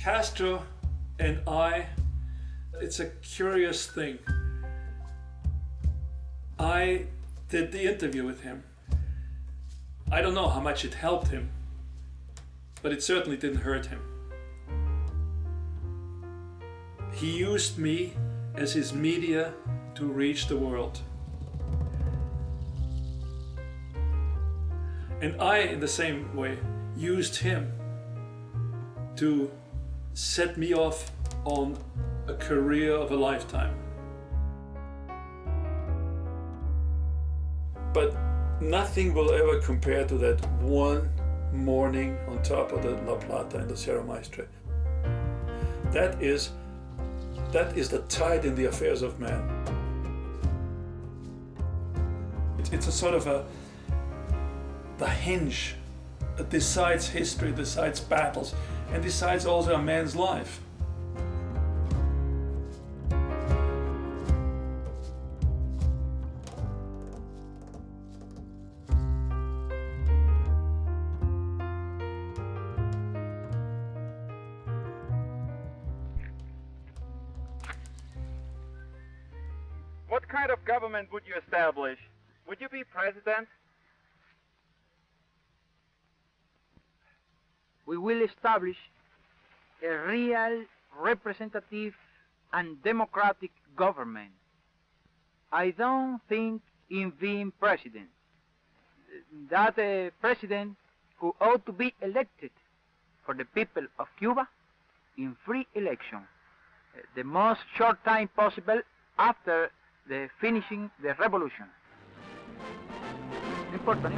Castro and I, it's a curious thing. I did the interview with him. I don't know how much it helped him, but it certainly didn't hurt him. He used me as his media to reach the world. And I, in the same way, used him to set me off on a career of a lifetime. But nothing will ever compare to that one morning on top of the La Plata in the Sierra Maestra. That is the tide in the affairs of man. It's a sort of the hinge that decides history, decides battles, and decides also a man's life. What kind of government would you establish? Would you be president? We will establish a real representative and democratic government. I don't think in being president. That a president who ought to be elected for the people of Cuba in free election, the most short time possible after the finishing the revolution. Important.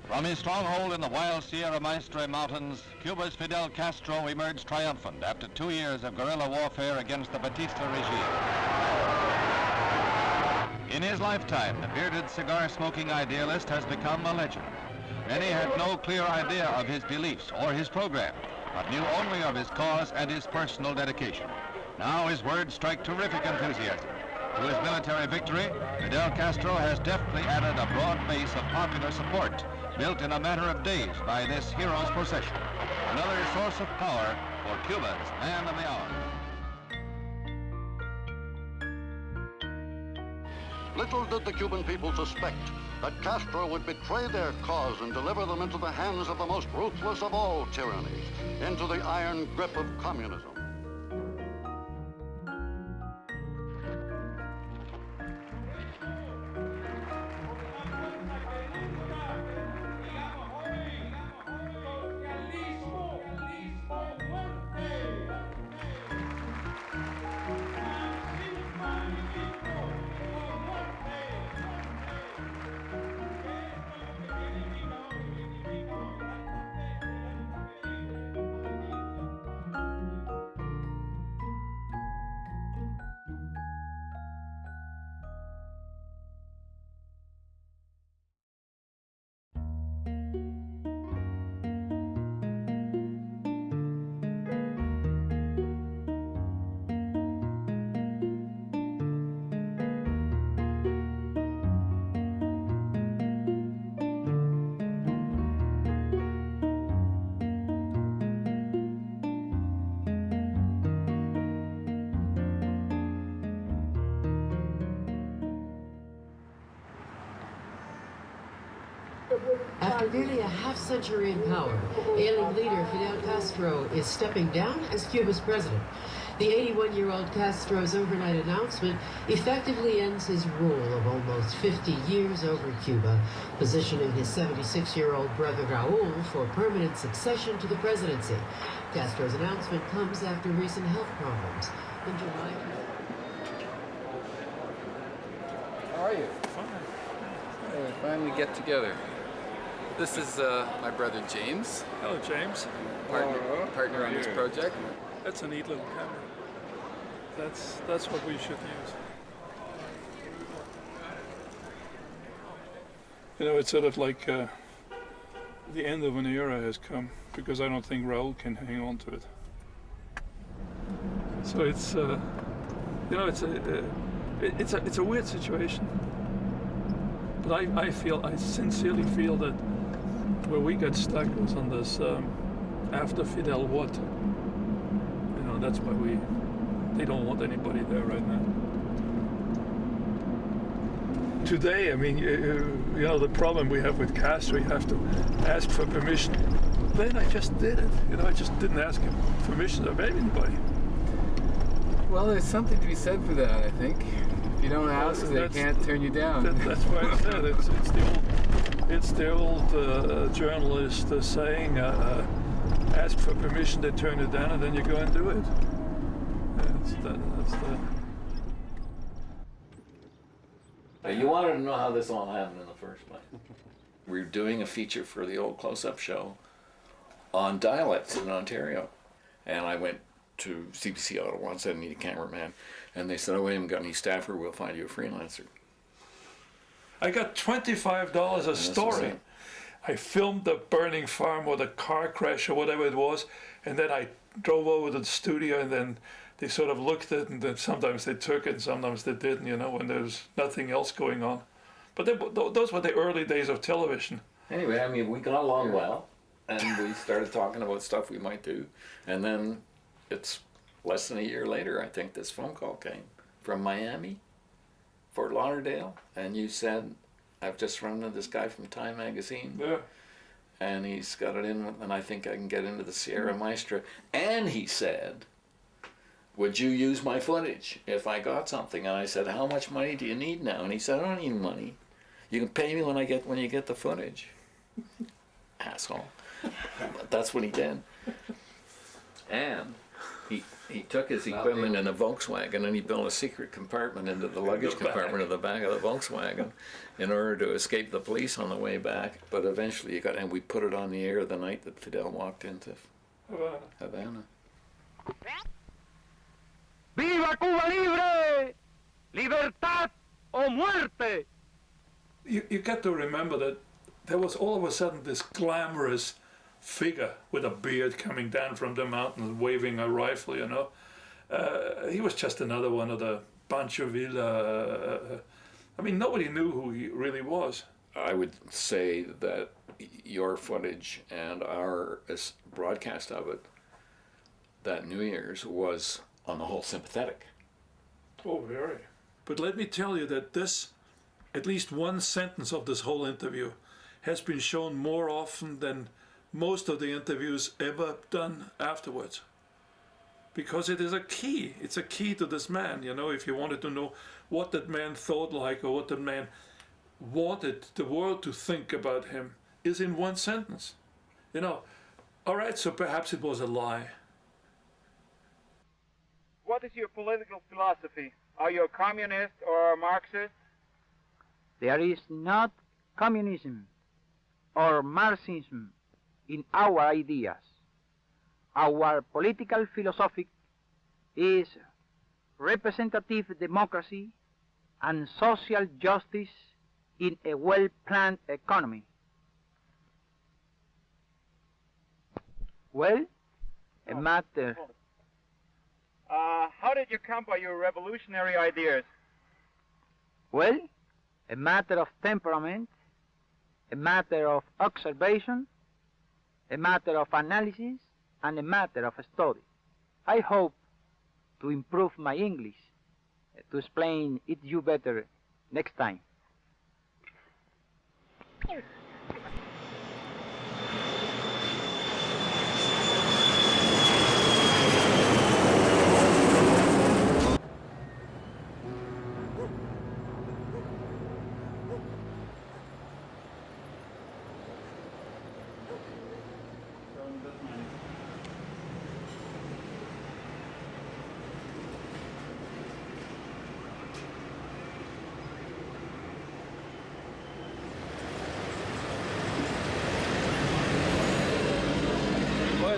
From his stronghold in the wild Sierra Maestra Mountains, Cuba's Fidel Castro emerged triumphant after 2 years of guerrilla warfare against the Batista regime. In his lifetime, the bearded cigar-smoking idealist has become a legend. Many had no clear idea of his beliefs or his program, but knew only of his cause and his personal dedication. Now his words strike terrific enthusiasm. To his military victory, Fidel Castro has deftly added a broad base of popular support, built in a matter of days by this hero's procession. Another source of power for Cuba's man of the hour. Little did the Cuban people suspect that Castro would betray their cause and deliver them into the hands of the most ruthless of all tyrannies, into the iron grip of communism. After nearly a half-century in power, ailing leader Fidel Castro is stepping down as Cuba's president. The 81-year-old Castro's overnight announcement effectively ends his rule of almost 50 years over Cuba, positioning his 76-year-old brother Raul for permanent succession to the presidency. Castro's announcement comes after recent health problems. In July... How are you? Fine. We finally get together. This is my brother James. Hello, James. Partner on this project. That's a neat little camera. That's what we should use. You know, it's sort of like the end of an era has come, because I don't think Raul can hang on to it. So it's you know, it's a weird situation. But I sincerely feel that where we got stuck was on this after Fidel what? You know, that's why they don't want anybody there right now. Today, I mean, you know, the problem we have with Castro, you have to ask for permission. Then I just did it. You know, I just didn't ask him permission of anybody. Well, there's something to be said for that, I think. If you don't ask, they can't turn you down. That's why I said it's the old journalist saying, ask for permission, they turn it down, and then you go and do it. You wanted to know how this all happened in the first place. We were doing a feature for the old close-up show on dialects in Ontario. And I went to CBC Ottawa and said, I need a cameraman. And they said, oh, we haven't got any staffer, we'll find you a freelancer. I got $25 a story. I filmed the burning farm or the car crash or whatever it was, and then I drove over to the studio, and then they sort of looked at it, and then sometimes they took it and sometimes they didn't, you know, when there was nothing else going on. But those were the early days of television. Anyway, I mean, we got along well, and we started talking about stuff we might do. And then it's less than a year later, I think, this phone call came from Miami, Fort Lauderdale, and you said, I've just run into this guy from Time magazine. Yeah. And he's got it in, and I think I can get into the Sierra Maestra. And he said, would you use my footage if I got something? And I said, how much money do you need now? And he said, I don't need money. You can pay me when you get the footage. Asshole. But that's what he did. And he took his equipment in a Volkswagen and he built a secret compartment into the luggage compartment of the back of the Volkswagen in order to escape the police on the way back. But eventually and we put it on the air the night that Fidel walked into Havana. ¡Viva Cuba Libre! ¡Libertad o muerte! You got to remember that there was all of a sudden this glamorous figure with a beard coming down from the mountains waving a rifle, you know. He was just another one of the Pancho Villa. I mean, nobody knew who he really was. I would say that your footage and our broadcast of it that New Year's was on the whole sympathetic. Oh, very. But let me tell you that at least one sentence of this whole interview has been shown more often than most of the interviews ever done afterwards. Because it is a key. It's a key to this man, you know, if you wanted to know what that man thought like or what that man wanted the world to think about him, is in one sentence. You know, all right, so perhaps it was a lie. What is your political philosophy? Are you a communist or a Marxist? There is not communism or Marxism in our ideas. Our political philosophy is representative democracy and social justice in a well-planned economy. Well, a matter... How did you come by your revolutionary ideas? Well, a matter of temperament, a matter of observation, a matter of analysis, and a matter of study. I hope to improve my English to explain it you better next time.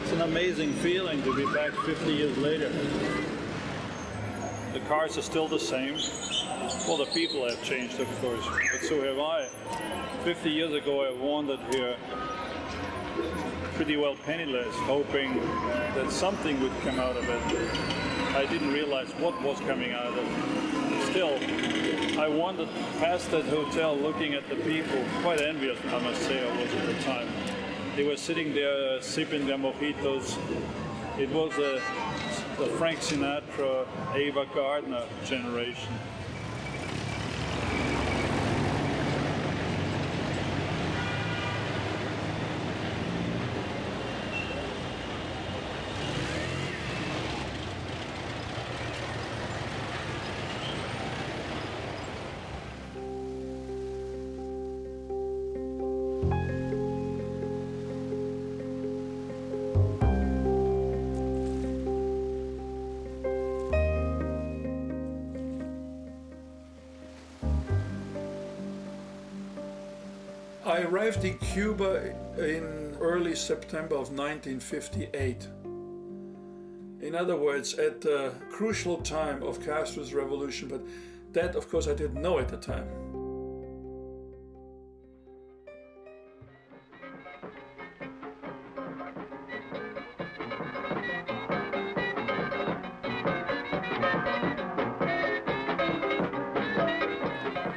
It's an amazing feeling to be back 50 years later. The cars are still the same. Well, the people have changed, of course, but so have I. 50 years ago, I wandered here pretty well penniless, hoping that something would come out of it. I didn't realize what was coming out of it. Still, I wandered past that hotel looking at the people, quite envious, I must say, I was at the time. They were sitting there sipping their mojitos. It was the Frank Sinatra, Ava Gardner generation. I arrived in Cuba in early September of 1958. In other words, at the crucial time of Castro's revolution, but that, of course, I didn't know at the time.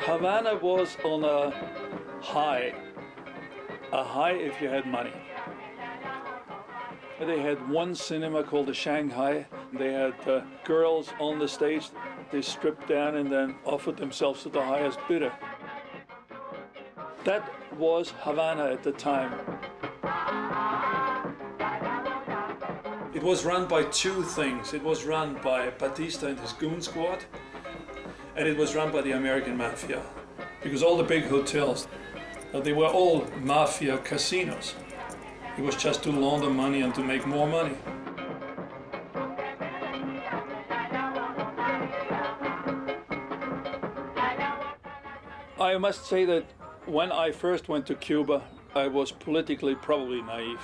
Havana was on a high if you had money. They had one cinema called the Shanghai. They had girls on the stage. They stripped down and then offered themselves to the highest bidder. That was Havana at the time. It was run by two things. It was run by Batista and his goon squad, and it was run by the American mafia. Because all the big hotels, they were all mafia casinos. It was just to launder money and to make more money. I must say that when I first went to Cuba, I was politically probably naive.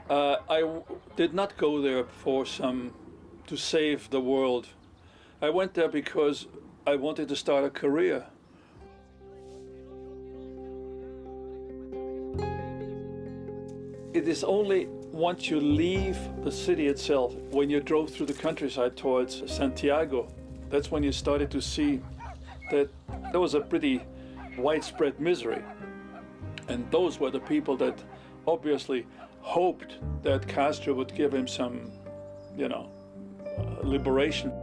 I did not go there to save the world. I went there because I wanted to start a career. It is only once you leave the city itself, when you drove through the countryside towards Santiago, that's when you started to see that there was a pretty widespread misery. And those were the people that obviously hoped that Castro would give him some, liberation.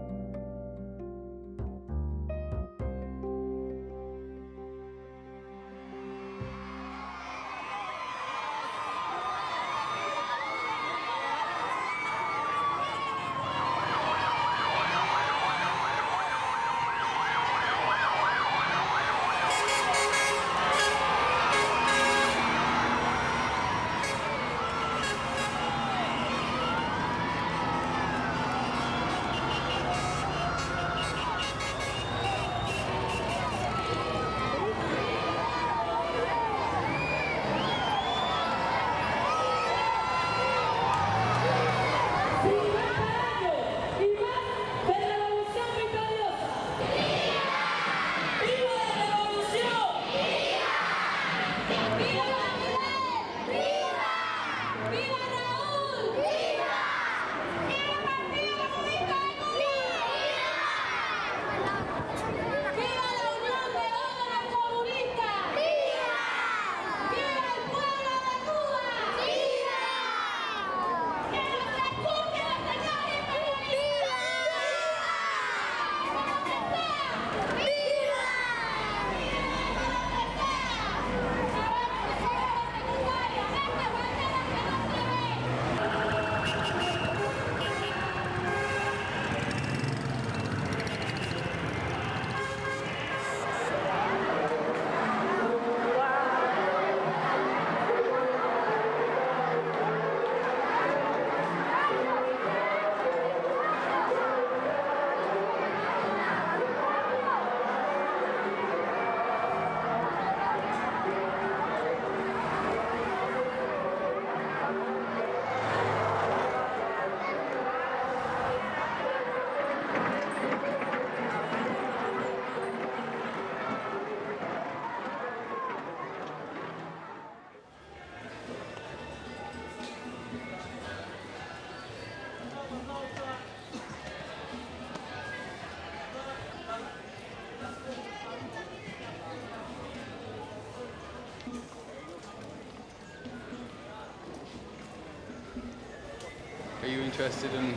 you interested in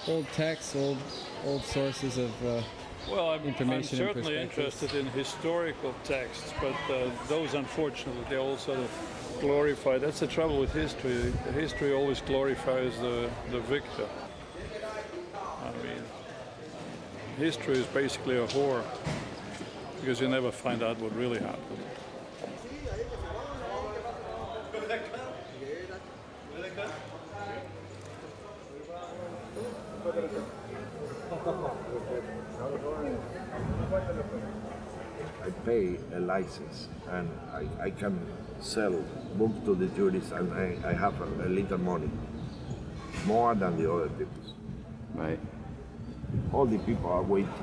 old texts, old sources of Well, I'm information and certainly perspectives? interested in historical texts, but those, unfortunately, they're all sort of glorified. That's the trouble with history. History always glorifies the victor. I mean, history is basically a whore, because you never find out what really happened. I pay a license and I can sell books to the tourists, and I have a little money, more than the other people. Right. All the people are waiting.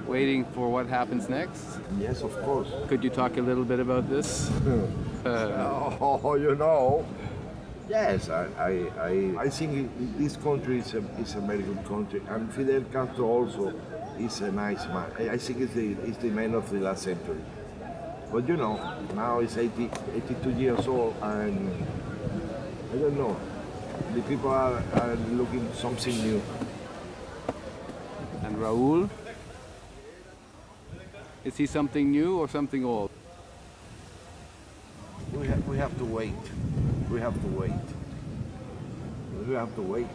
Waiting for what happens next? Yes, of course. Could you talk a little bit about this? Oh, you know. Yes, I think this country is a very good country, and Fidel Castro also is a nice man. I think it's the man of the last century. But you know, now he's 82 years old, and I don't know. The people are looking something new. And Raúl? Is he something new or something old? We have to wait. We have to wait. We have to wait.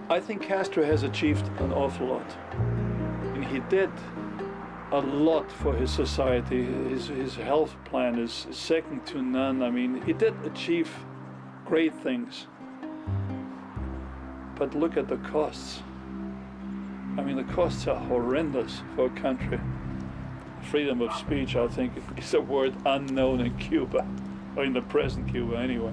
I think Castro has achieved an awful lot. And he did a lot for his society. His health plan is second to none. I mean, he did achieve great things. But look at the costs. I mean, the costs are horrendous for a country. Freedom of speech, I think, is a word unknown in Cuba, or in the present Cuba anyway.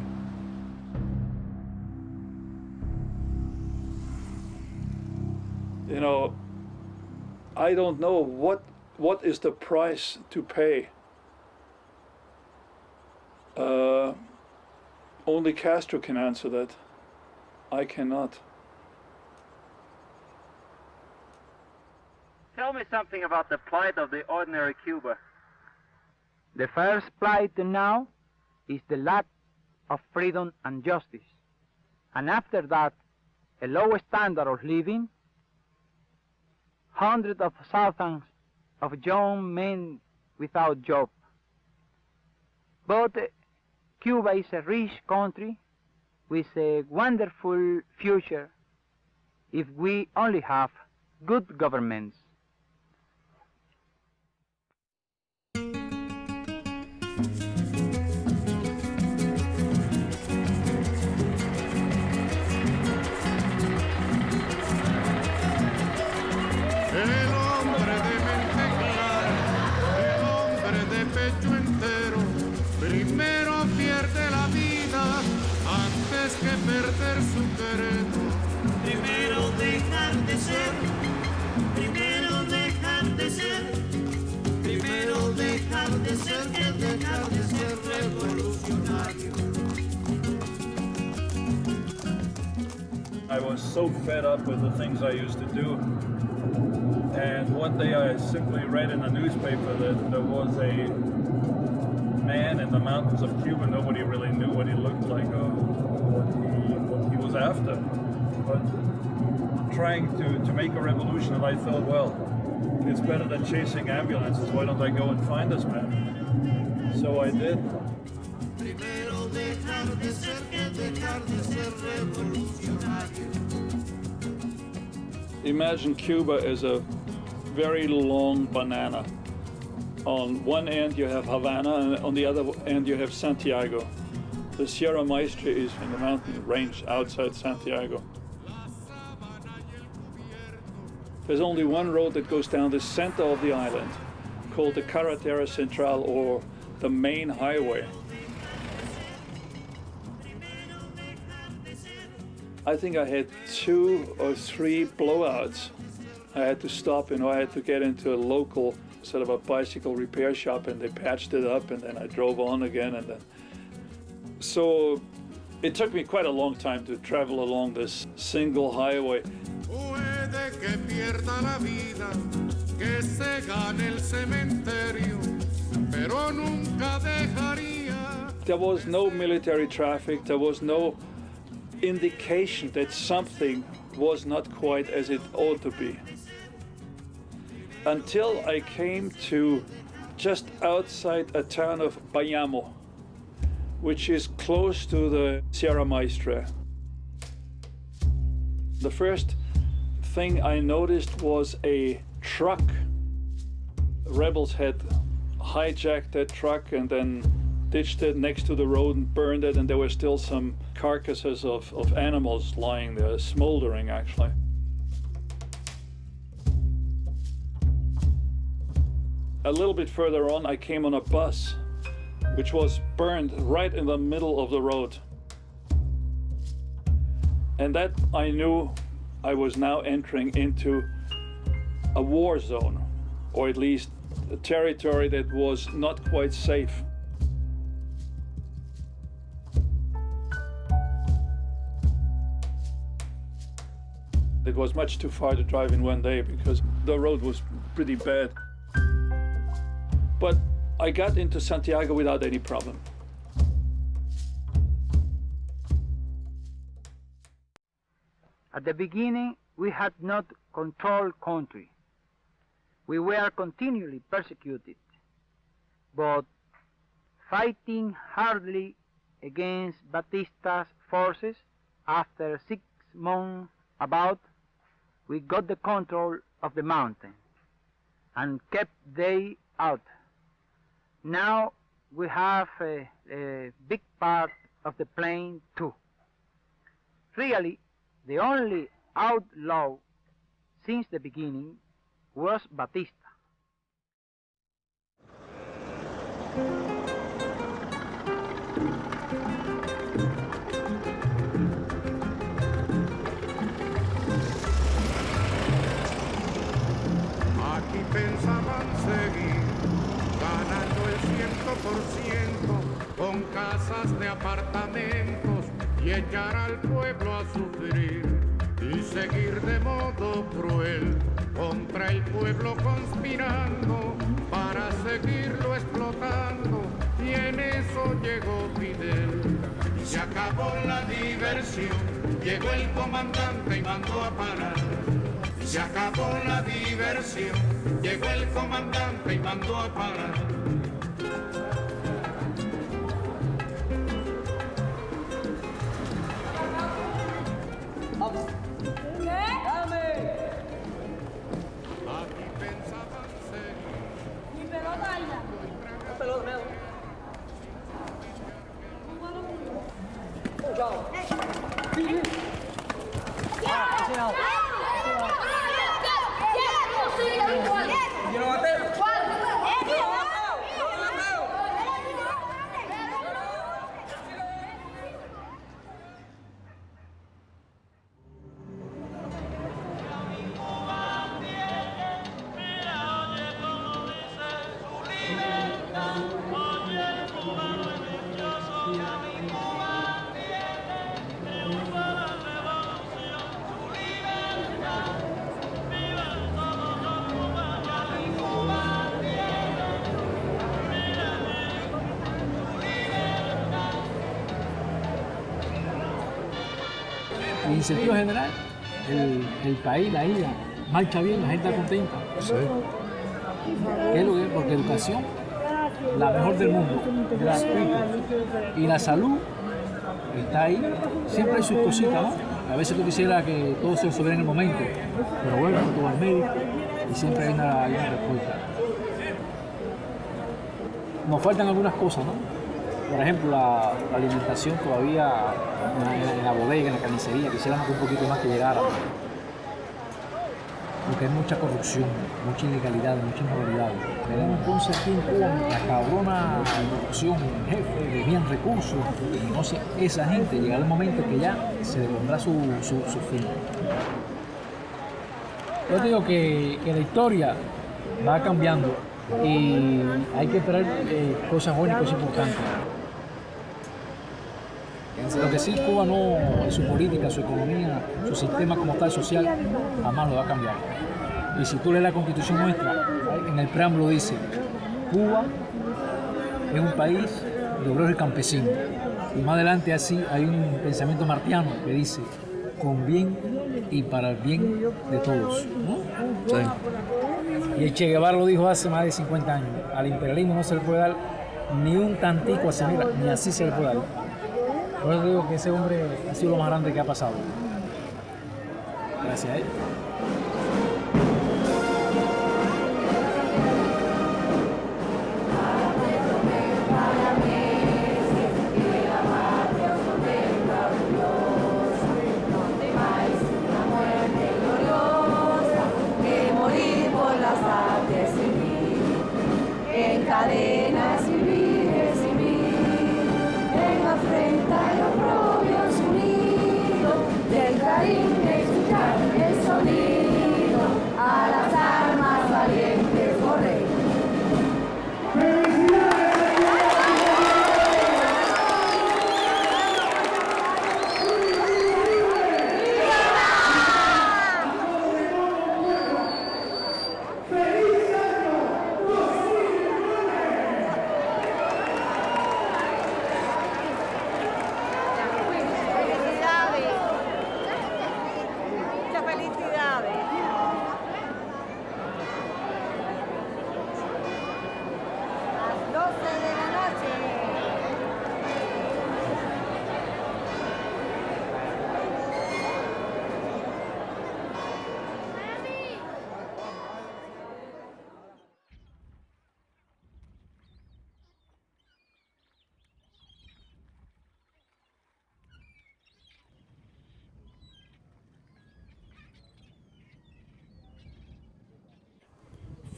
You know, I don't know what is the price to pay. Only Castro can answer that. I cannot. Tell me something about the plight of the ordinary Cuba. The first plight now is the lack of freedom and justice. And after that, a low standard of living, hundreds of thousands of young men without job. But Cuba is a rich country with a wonderful future if we only have good governments. Primero pierde la vida antes que perder su querer. Primero dejar de ser, primero dejar de ser, primero dejar de ser que dejar de ser revolucionario. I was so fed up with the things I used to do. And one day I simply read in a newspaper that there was a man in the mountains of Cuba. Nobody really knew what he looked like or what he was after. But trying to make a revolution, and I thought, well, it's better than chasing ambulances. Why don't I go and find this man? So I did. Imagine Cuba as a very long banana. On one end you have Havana, and on the other end you have Santiago. The Sierra Maestra is in the mountain range outside Santiago. There's only one road that goes down the center of the island, called the Carretera Central, or the main highway. I think I had 2 or 3 blowouts. I had to stop, I had to get into a local sort of a bicycle repair shop, and they patched it up, and then I drove on again, and then. So it took me quite a long time to travel along this single highway. There was no military traffic, there was no indication that something was not quite as it ought to be. Until I came to just outside a town of Bayamo, which is close to the Sierra Maestra. The first thing I noticed was a truck. Rebels had hijacked that truck and then ditched it next to the road and burned it, and there were still some carcasses of animals lying there, smoldering actually. A little bit further on, I came on a bus which was burned right in the middle of the road. And that I knew I was now entering into a war zone, or at least a territory that was not quite safe. It was much too far to drive in one day because the road was pretty bad. But I got into Santiago without any problem. At the beginning, we had not controlled country. We were continually persecuted, but fighting hardly against Batista's forces, after 6 months about, we got the control of the mountain and kept they out. Now we have a big part of the plain too. Really, the only outlaw since the beginning was Batista. Aquí pensaban seguir ganando el 100% con casas de apartamentos y echar al pueblo a sufrir y seguir de modo cruel contra el pueblo conspirando para seguirlo explotando, y en eso llegó Fidel. Y se acabó la diversión, llegó el comandante y mandó a parar. Y se acabó la diversión, llegó el comandante y mandó a parar. En sentido general, el país, la isla, marcha bien, la gente está contenta. Sí. ¿Qué es lo que es? Porque educación, la mejor del mundo, gratuito. Y la salud está ahí. Siempre hay sus cositas, ¿no? A veces tú quisieras que todo se resolviera en el momento, pero bueno, tú vas al médico y siempre hay una respuesta. Nos faltan algunas cosas, ¿no? Por ejemplo, la alimentación todavía en la bodega, en la carnicería, quisiéramos que un poquito más que llegara. Porque hay mucha corrupción, mucha ilegalidad, mucha inmoralidad. Tenemos entonces aquí en Cuba la cabrona corrupción, jefe, debían recursos, y no sé, esa gente llegará el momento que ya se le pondrá su fin. Yo te digo que la historia va cambiando y hay que esperar cosas buenas y cosas importantes. Lo que sí, Cuba no, su política, su economía, su sistema como tal social, jamás lo va a cambiar. Y si tú lees la Constitución nuestra, en el preámbulo dice, Cuba es un país de obreros y campesinos. Y más adelante así hay un pensamiento martiano que dice, con bien y para el bien de todos, ¿no? Sí. Y el Che Guevara lo dijo hace más de 50 años, al imperialismo no se le puede dar ni un tantico así, mira, ni así se le puede dar. Por eso digo que ese hombre ha sido lo más grande que ha pasado. Gracias a él. Cadenas civiles, en afrenta y oprobios unidos, del clarín de escuchar el sonido, a las armas valientes correr.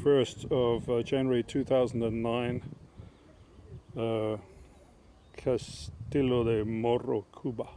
First of January 2009, Castillo de Morro, Cuba.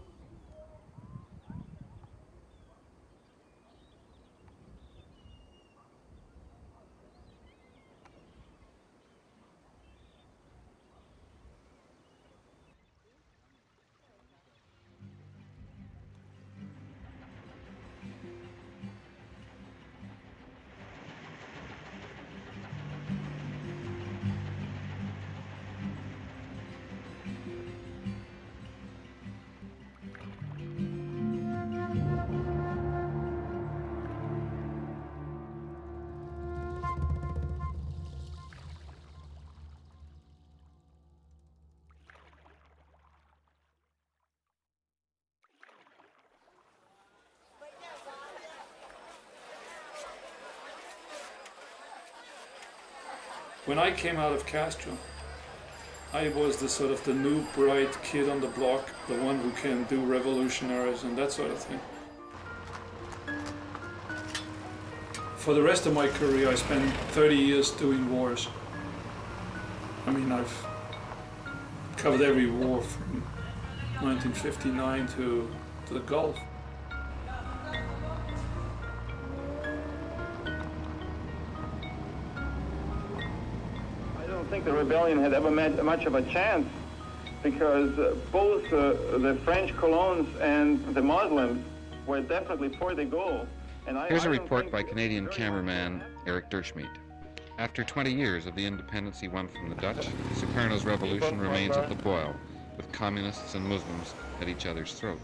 When I came out of Castro, I was the new bright kid on the block, the one who can do revolutionaries and that sort of thing. For the rest of my career, I spent 30 years doing wars. I mean, I've covered every war from 1959 to the Gulf. I don't think the rebellion had ever met much of a chance because both the French colons and the Muslims were definitely for the goal. Here's a report by Canadian cameraman Erik Durschmied. After 20 years of the independence he won from the Dutch, Sukarno's revolution remains at the boil, with communists and Muslims at each other's throats.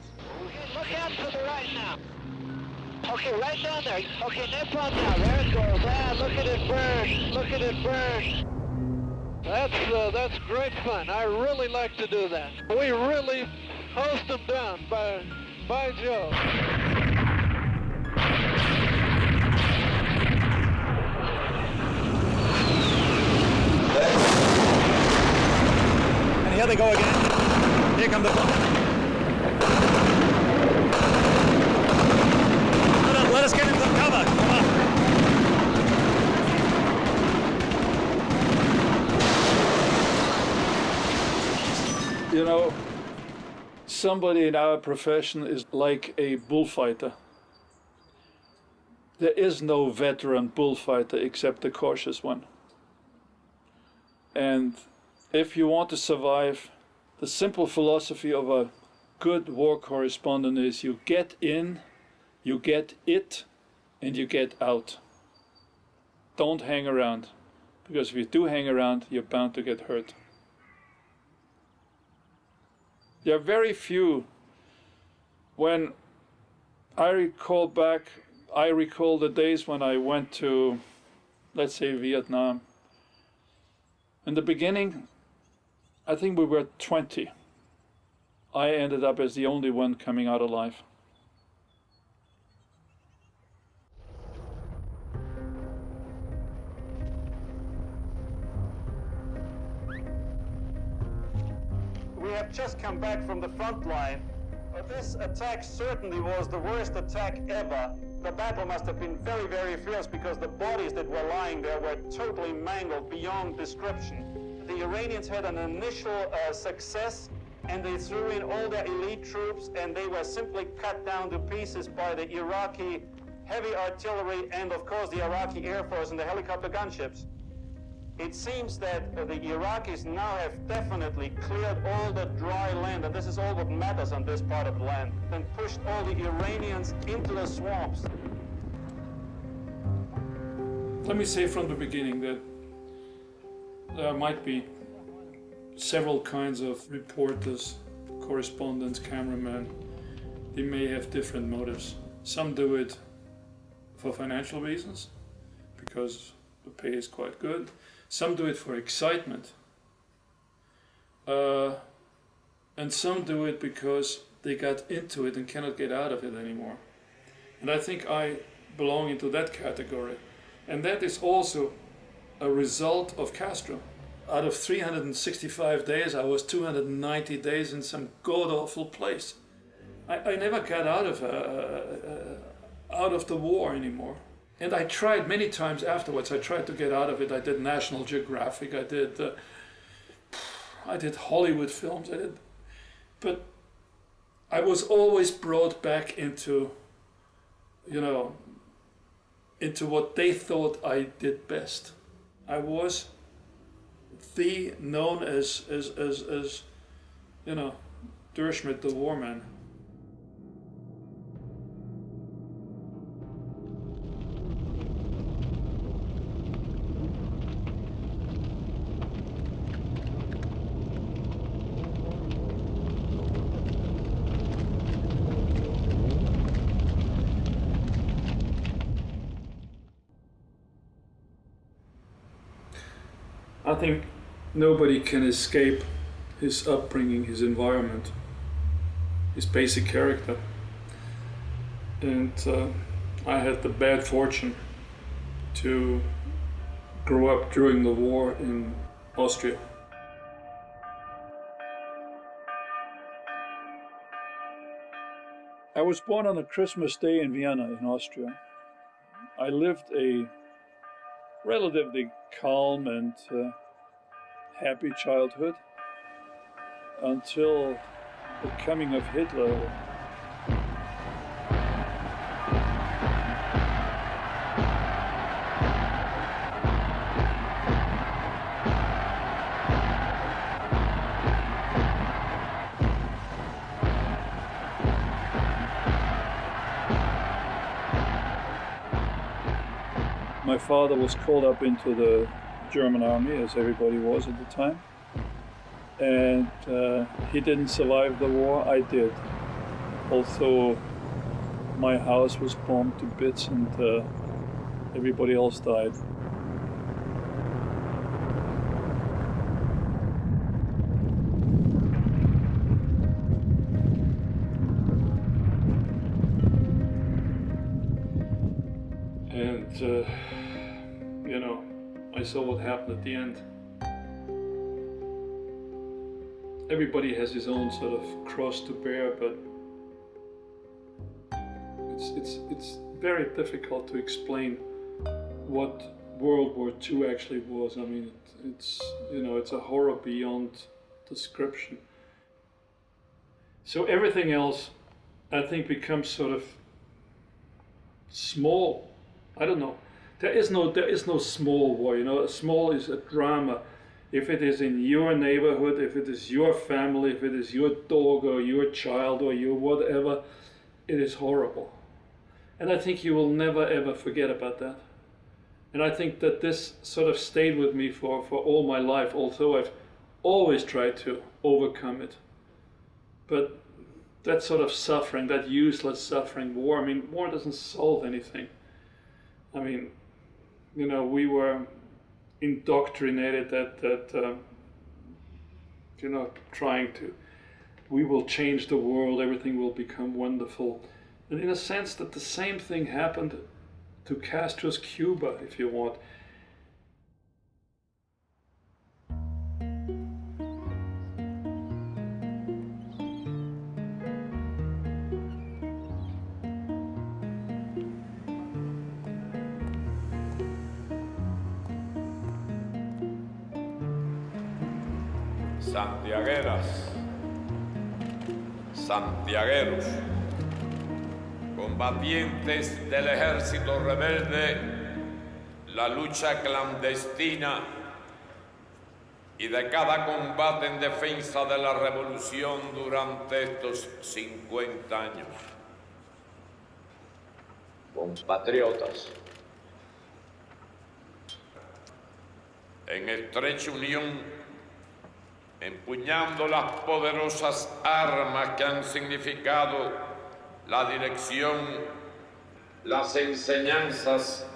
Look out to the right now. Okay, right down there. Okay, nip on now. There it goes. Ah, look at it burn. Look at it burn. That's great fun. I really like to do that. We really hosed them down by Joe. And here they go again. Here come the Let us get into some cover. Come on. You know, somebody in our profession is like a bullfighter. There is no veteran bullfighter except the cautious one. And if you want to survive, the simple philosophy of a good war correspondent is you get in, you get it, and you get out. Don't hang around, because if you do hang around, you're bound to get hurt. There are very few. When I recall the days when I went to, let's say, Vietnam. In the beginning, I think we were 20. I ended up as the only one coming out alive. We have just come back from the front line. This attack certainly was the worst attack ever. The battle must have been very, very fierce because the bodies that were lying there were totally mangled beyond description. The Iranians had an initial success, and they threw in all their elite troops, and they were simply cut down to pieces by the Iraqi heavy artillery and, of course, the Iraqi Air Force and the helicopter gunships. It seems that the Iraqis now have definitely cleared all the dry land, and this is all what matters on this part of the land, and pushed all the Iranians into the swamps. Let me say from the beginning that there might be several kinds of reporters, correspondents, cameramen. They may have different motives. Some do it for financial reasons, because the pay is quite good. Some do it for excitement. And some do it because they got into it and cannot get out of it anymore. And I think I belong into that category. And that is also a result of Castro. Out of 365 days, I was 290 days in some god-awful place. I never got out of the war anymore. And I tried many times afterwards. I tried to get out of it. I did National Geographic. I did Hollywood films. But I was always brought back into what they thought I did best. I was known as Durschmied, the war man. I think nobody can escape his upbringing, his environment, his basic character. And I had the bad fortune to grow up during the war in Austria. I was born on a Christmas day in Vienna in Austria. I lived a relatively calm and happy childhood until the coming of Hitler. My father was called up into the German army, as everybody was at the time, and he didn't survive the war. I did, although my house was bombed to bits and everybody else died. And, you know, I saw what happened at the end. Everybody has his own sort of cross to bear, but it's very difficult to explain what World War II actually was. I mean, it's you know, it's a horror beyond description. So everything else, I think, becomes sort of small. I don't know. There is no small war. You know, a small is a drama. If it is in your neighborhood, if it is your family, if it is your dog or your child or your whatever, it is horrible. And I think you will never ever forget about that. And I think that this sort of stayed with me for all my life, although I've always tried to overcome it. But that sort of suffering, that useless suffering, war, I mean, war doesn't solve anything. I mean, you know, we were indoctrinated that you know, trying to, we will change the world, everything will become wonderful. And in a sense that the same thing happened to Castro's Cuba, if you want. Santiagueras, santiagueros, combatientes del ejército rebelde, la lucha clandestina y de cada combate en defensa de la revolución durante estos 50 años. Compatriotas, en estrecha unión, empuñando las poderosas armas que han significado la dirección, las enseñanzas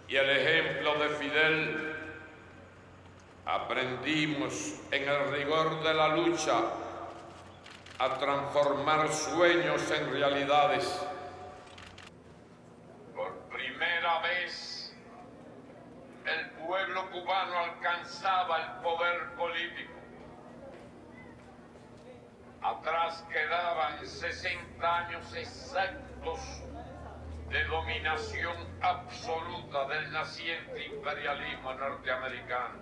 y el ejemplo de Fidel, aprendimos en el rigor de la lucha a transformar sueños en realidades. Por primera vez, el pueblo cubano alcanzaba el poder político. Atrás quedaban 60 años exactos de dominación absoluta del naciente imperialismo norteamericano.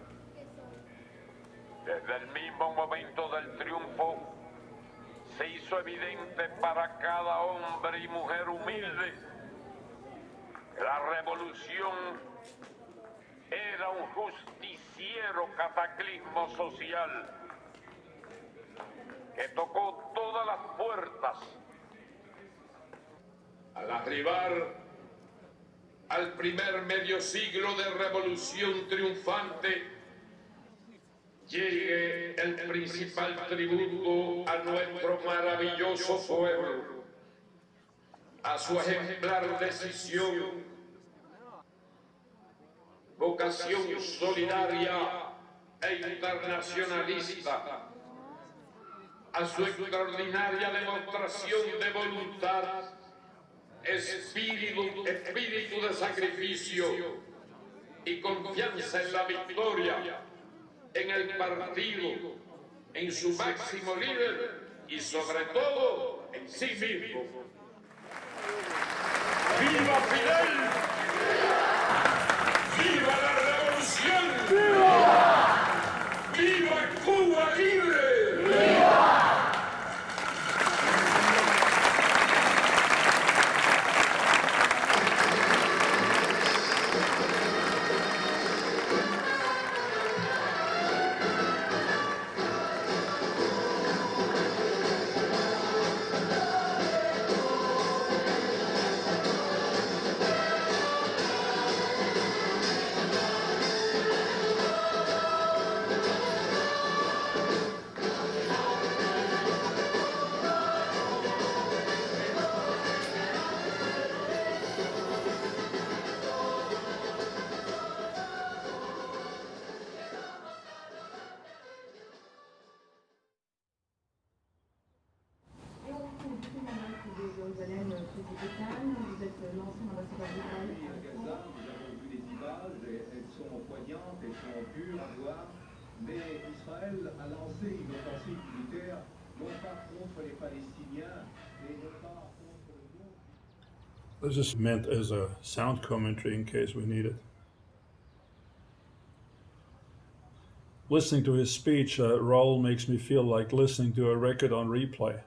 Desde el mismo momento del triunfo, se hizo evidente para cada hombre y mujer humilde que la revolución era un justiciero cataclismo social que tocó todas las puertas. Al arribar al primer medio siglo de revolución triunfante, llegue el principal tributo a nuestro maravilloso pueblo, a su ejemplar decisión, vocación solidaria e internacionalista, a su extraordinaria demostración de voluntad, espíritu de sacrificio y confianza en la victoria, en el partido, en su máximo líder y sobre todo en sí mismo. ¡Viva Fidel! ¡Viva la revolución! ¡Viva! ¡Viva Cuba libre! ¡Viva! This is meant as a sound commentary in case we need it. Listening to his speech, Raúl makes me feel like listening to a record on replay.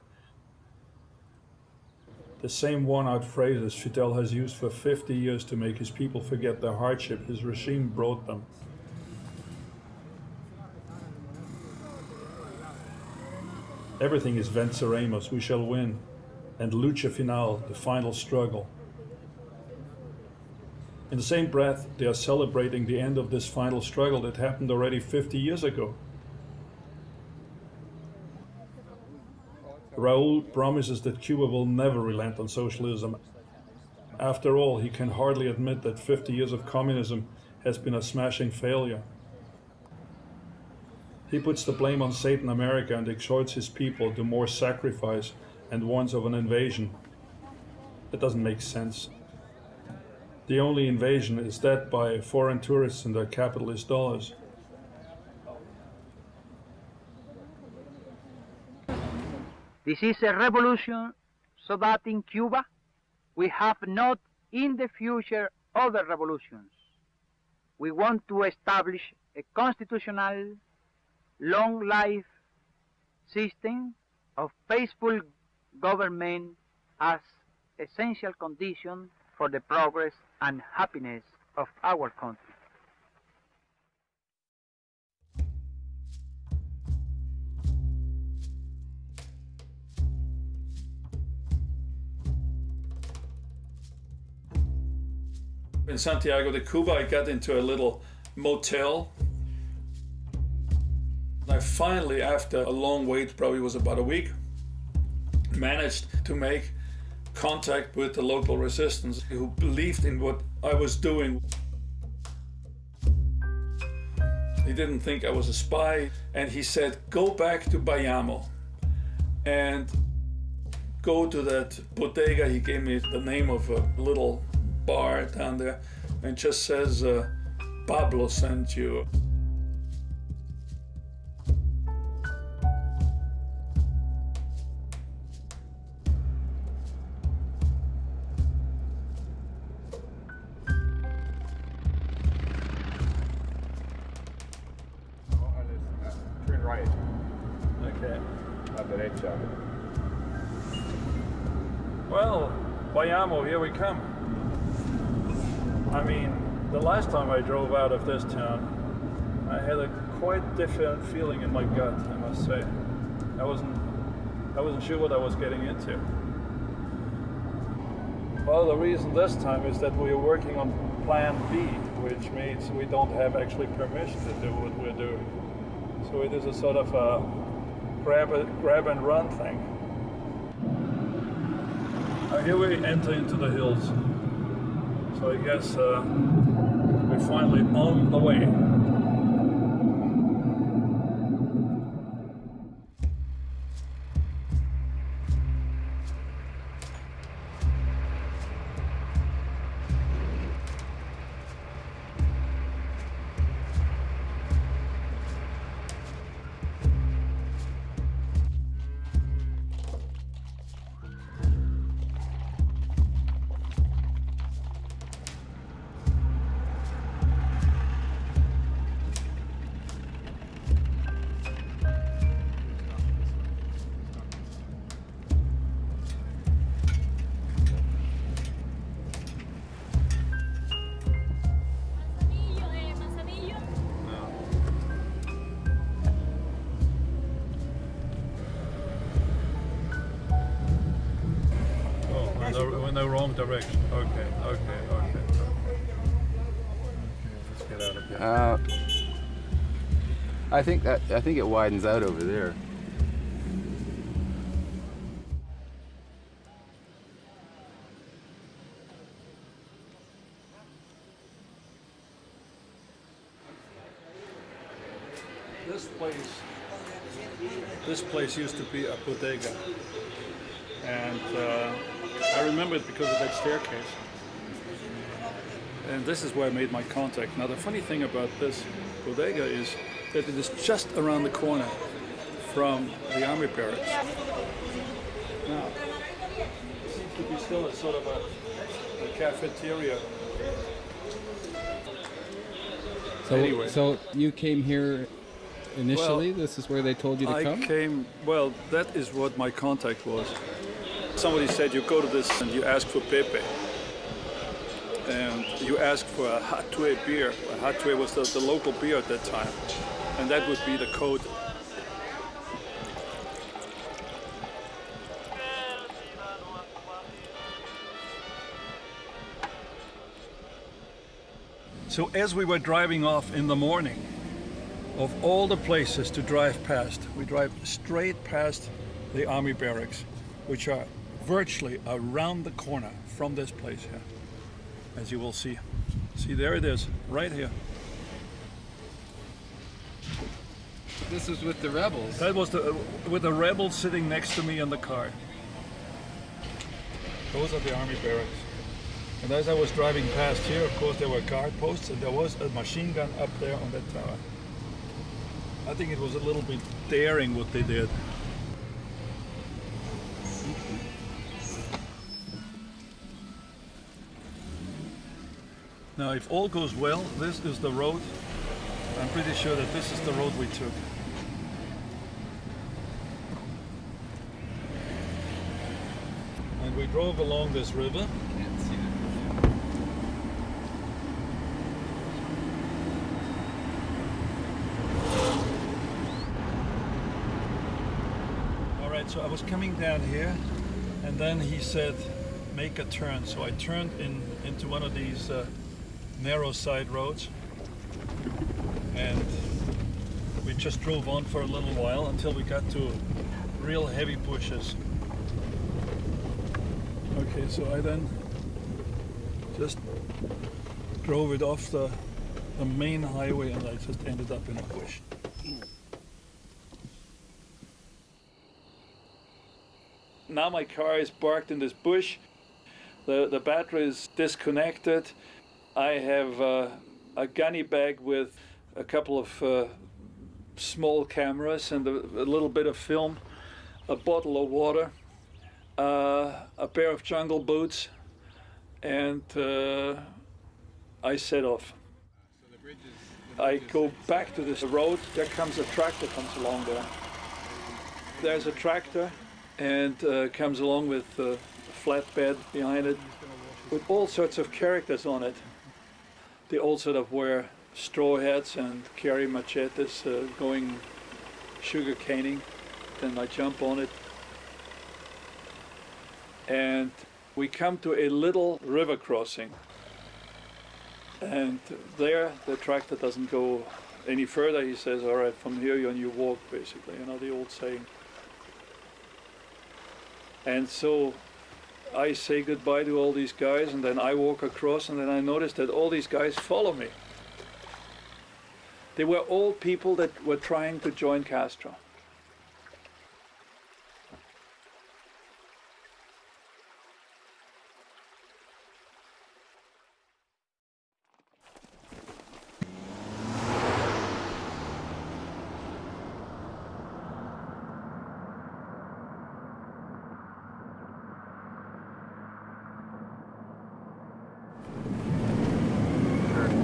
The same worn-out phrases Fidel has used for 50 years to make his people forget the hardship his regime brought them. Everything is venceremos, we shall win, and lucha final, the final struggle. In the same breath, they are celebrating the end of this final struggle that happened already 50 years ago. Raúl promises that Cuba will never relent on socialism. After all, he can hardly admit that 50 years of communism has been a smashing failure. He puts the blame on Satan America and exhorts his people to more sacrifice and warns of an invasion. That doesn't make sense. The only invasion is that by foreign tourists and their capitalist dollars. This is a revolution so that in Cuba we have not in the future other revolutions. We want to establish a constitutional, long-life system of peaceful government as essential condition for the progress and happiness of our country. In Santiago de Cuba, I got into a little motel. I finally, after a long wait, probably was about a week, managed to make contact with the local resistance who believed in what I was doing. He didn't think I was a spy, and he said, go back to Bayamo and go to that bodega. He gave me the name of a little bar down there and just says, Pablo sent you. Turn right. Okay. A derecha. Well, Bayamo, here we come. I mean, the last time I drove out of this town, I had a quite different feeling in my gut, I must say. I wasn't sure what I was getting into. Well, the reason this time is that we are working on Plan B, which means we don't have actually permission to do what we're doing. So it is a sort of a grab and run thing. Now here we enter into the hills. So I guess we're finally on the way. In the wrong direction. Okay. Let's get out of here. I think it widens out over there. This place used to be a bodega, and I remember it because of that staircase. And this is where I made my contact. Now the funny thing about this bodega is that it is just around the corner from the army barracks. Now, it seems to be still a sort of a cafeteria. So, anyway. So you came here initially? Well, this is where they told you to come? Well, that is what my contact was. Somebody said you go to this and you ask for Pepe. And you ask for a Hatue beer. A Hatue was the local beer at that time. And that would be the code. So as we were driving off in the morning, of all the places to drive past, we drive straight past the army barracks, which are virtually around the corner from this place here, as you will see. See, there it is, right here. This was with the rebels. That was with the rebels sitting next to me in the car. Those are the army barracks. And as I was driving past here, of course, there were guard posts, and there was a machine gun up there on that tower. I think it was a little bit daring what they did. Now, if all goes well, this is the road. I'm pretty sure that this is the road we took. And we drove along this river. Can't see it. All right, so I was coming down here, and then he said, make a turn. So I turned into one of these narrow side roads, and we just drove on for a little while until we got to real heavy bushes. Okay, so I then just drove it off the main highway, and I just ended up in a bush. Now my car is parked in this bush. The battery is disconnected. I have a gunny bag with a couple of small cameras and a little bit of film, a bottle of water, a pair of jungle boots, and I set off. I go back to this road. There comes a tractor comes along there. There's a tractor and comes along with a flatbed behind it with all sorts of characters on it. They all sort of wear straw hats and carry machetes going sugar caning. Then I jump on it. And we come to a little river crossing. And there the tractor doesn't go any further. He says, all right, from here you're on your walk, basically, you know, the old saying. And so I say goodbye to all these guys, and then I walk across, and then I notice that all these guys follow me. They were all people that were trying to join Castro.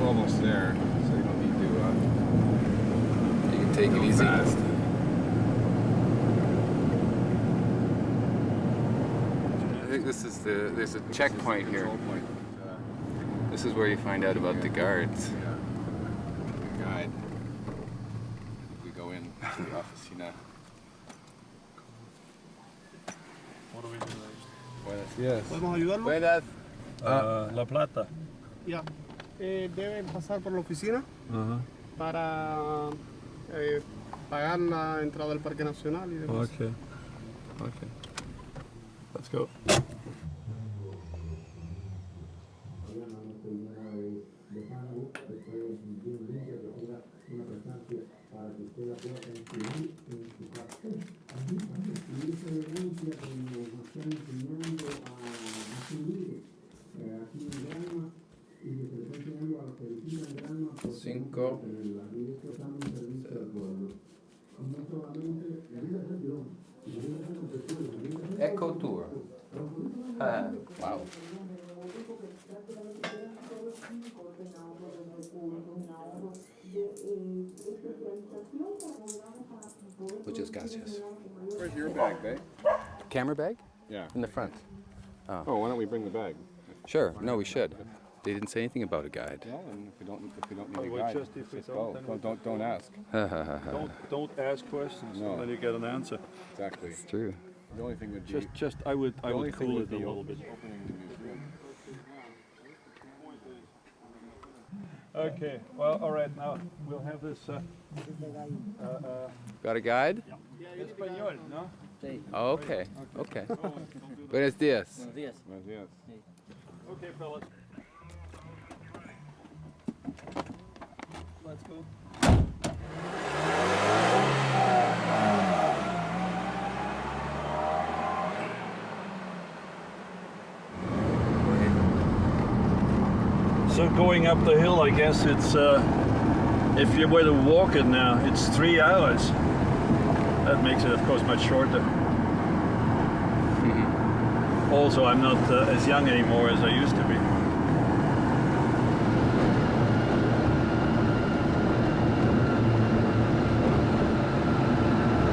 Almost there, so you don't need to. You can take it easy. Fast. I think this is there's a checkpoint here. This is where you find out about the guards. The guide. We go in to the oficina. What do we do next? Buenas. Yes. ¿Podemos ayudarlo? Buenas. La Plata. Ya. Deben pasar por la oficina para pagar la entrada al Parque Nacional y demás. Okay. Okay. Let's go. Go. Echo tour. Wow. Muchas gracias. Where's your bag, Bay? Camera bag? Yeah. In the front. Oh, why don't we bring the bag? Sure. No, we should. They didn't say anything about a guide. Well, and if we don't need a guide, just go. Don't ask. Don't ask questions. No. Then you get an answer. Exactly. It's true. The only thing would be I would cool it a little bit. Opening the museum. Okay. Well, all right. Now we'll have this. Got a guide? Español, no? Oh, okay. Okay. Buenos dias. Buenos dias. Okay, fellas. Let's go. So going up the hill, I guess it's, if you were to walk it now, it's 3 hours. That makes it, of course, much shorter. Also, I'm not as young anymore as I used to be.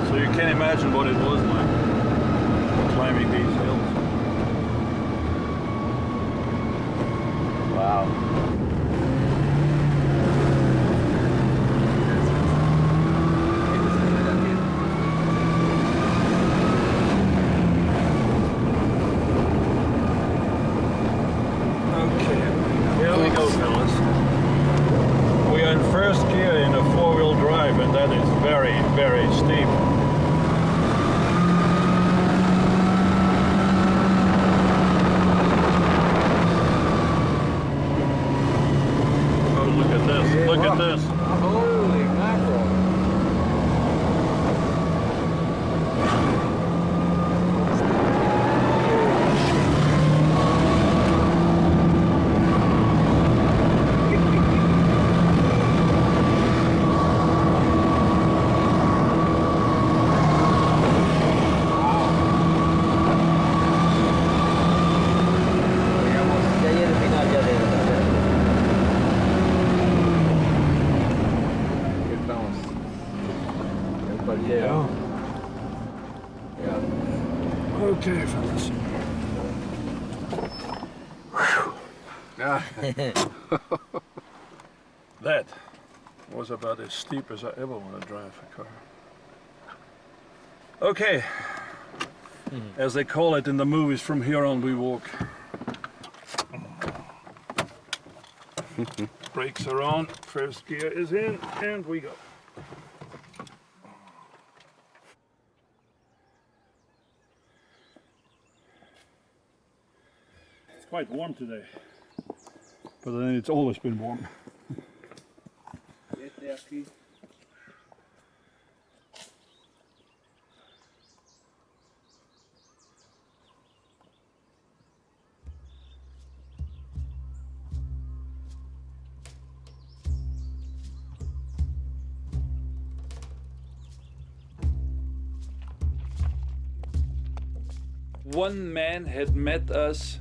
So you can imagine what it was like, climbing these hills. Wow. Very steep. Oh, look at this. Yeah, look at this. Holy mackerel. Okay, fellas. That was about as steep as I ever want to drive a car. Okay, as they call it in the movies, from here on we walk. Brakes are on, first gear is in, and we go. It's quite warm today, but then it's always been warm. One man had met us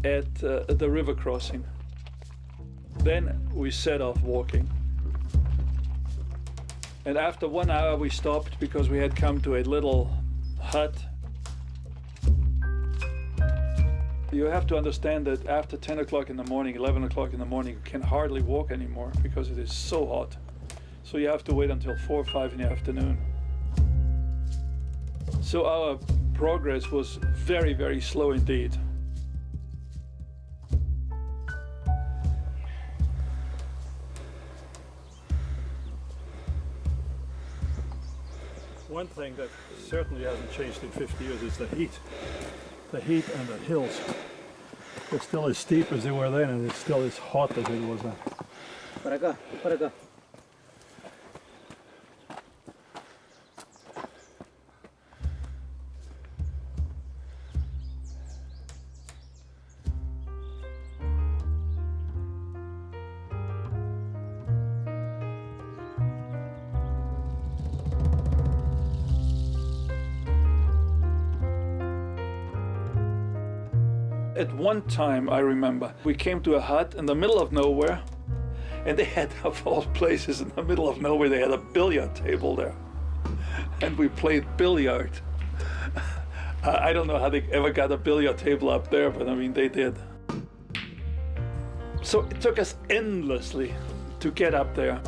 at the river crossing. Then we set off walking. And after 1 hour we stopped because we had come to a little hut. You have to understand that after 10 o'clock in the morning, 11 o'clock in the morning, you can hardly walk anymore because it is so hot. So you have to wait until 4 or 5 in the afternoon. So our progress was very, very slow indeed. One thing that certainly hasn't changed in 50 years is the heat. The heat and the hills. It's still as steep as they were then, and it's still as hot as it was then. Para acá, para acá. At one time, I remember, we came to a hut in the middle of nowhere, and they had, of all places, in the middle of nowhere, they had a billiard table there. And we played billiard. I don't know how they ever got a billiard table up there, but I mean, they did. So it took us endlessly to get up there.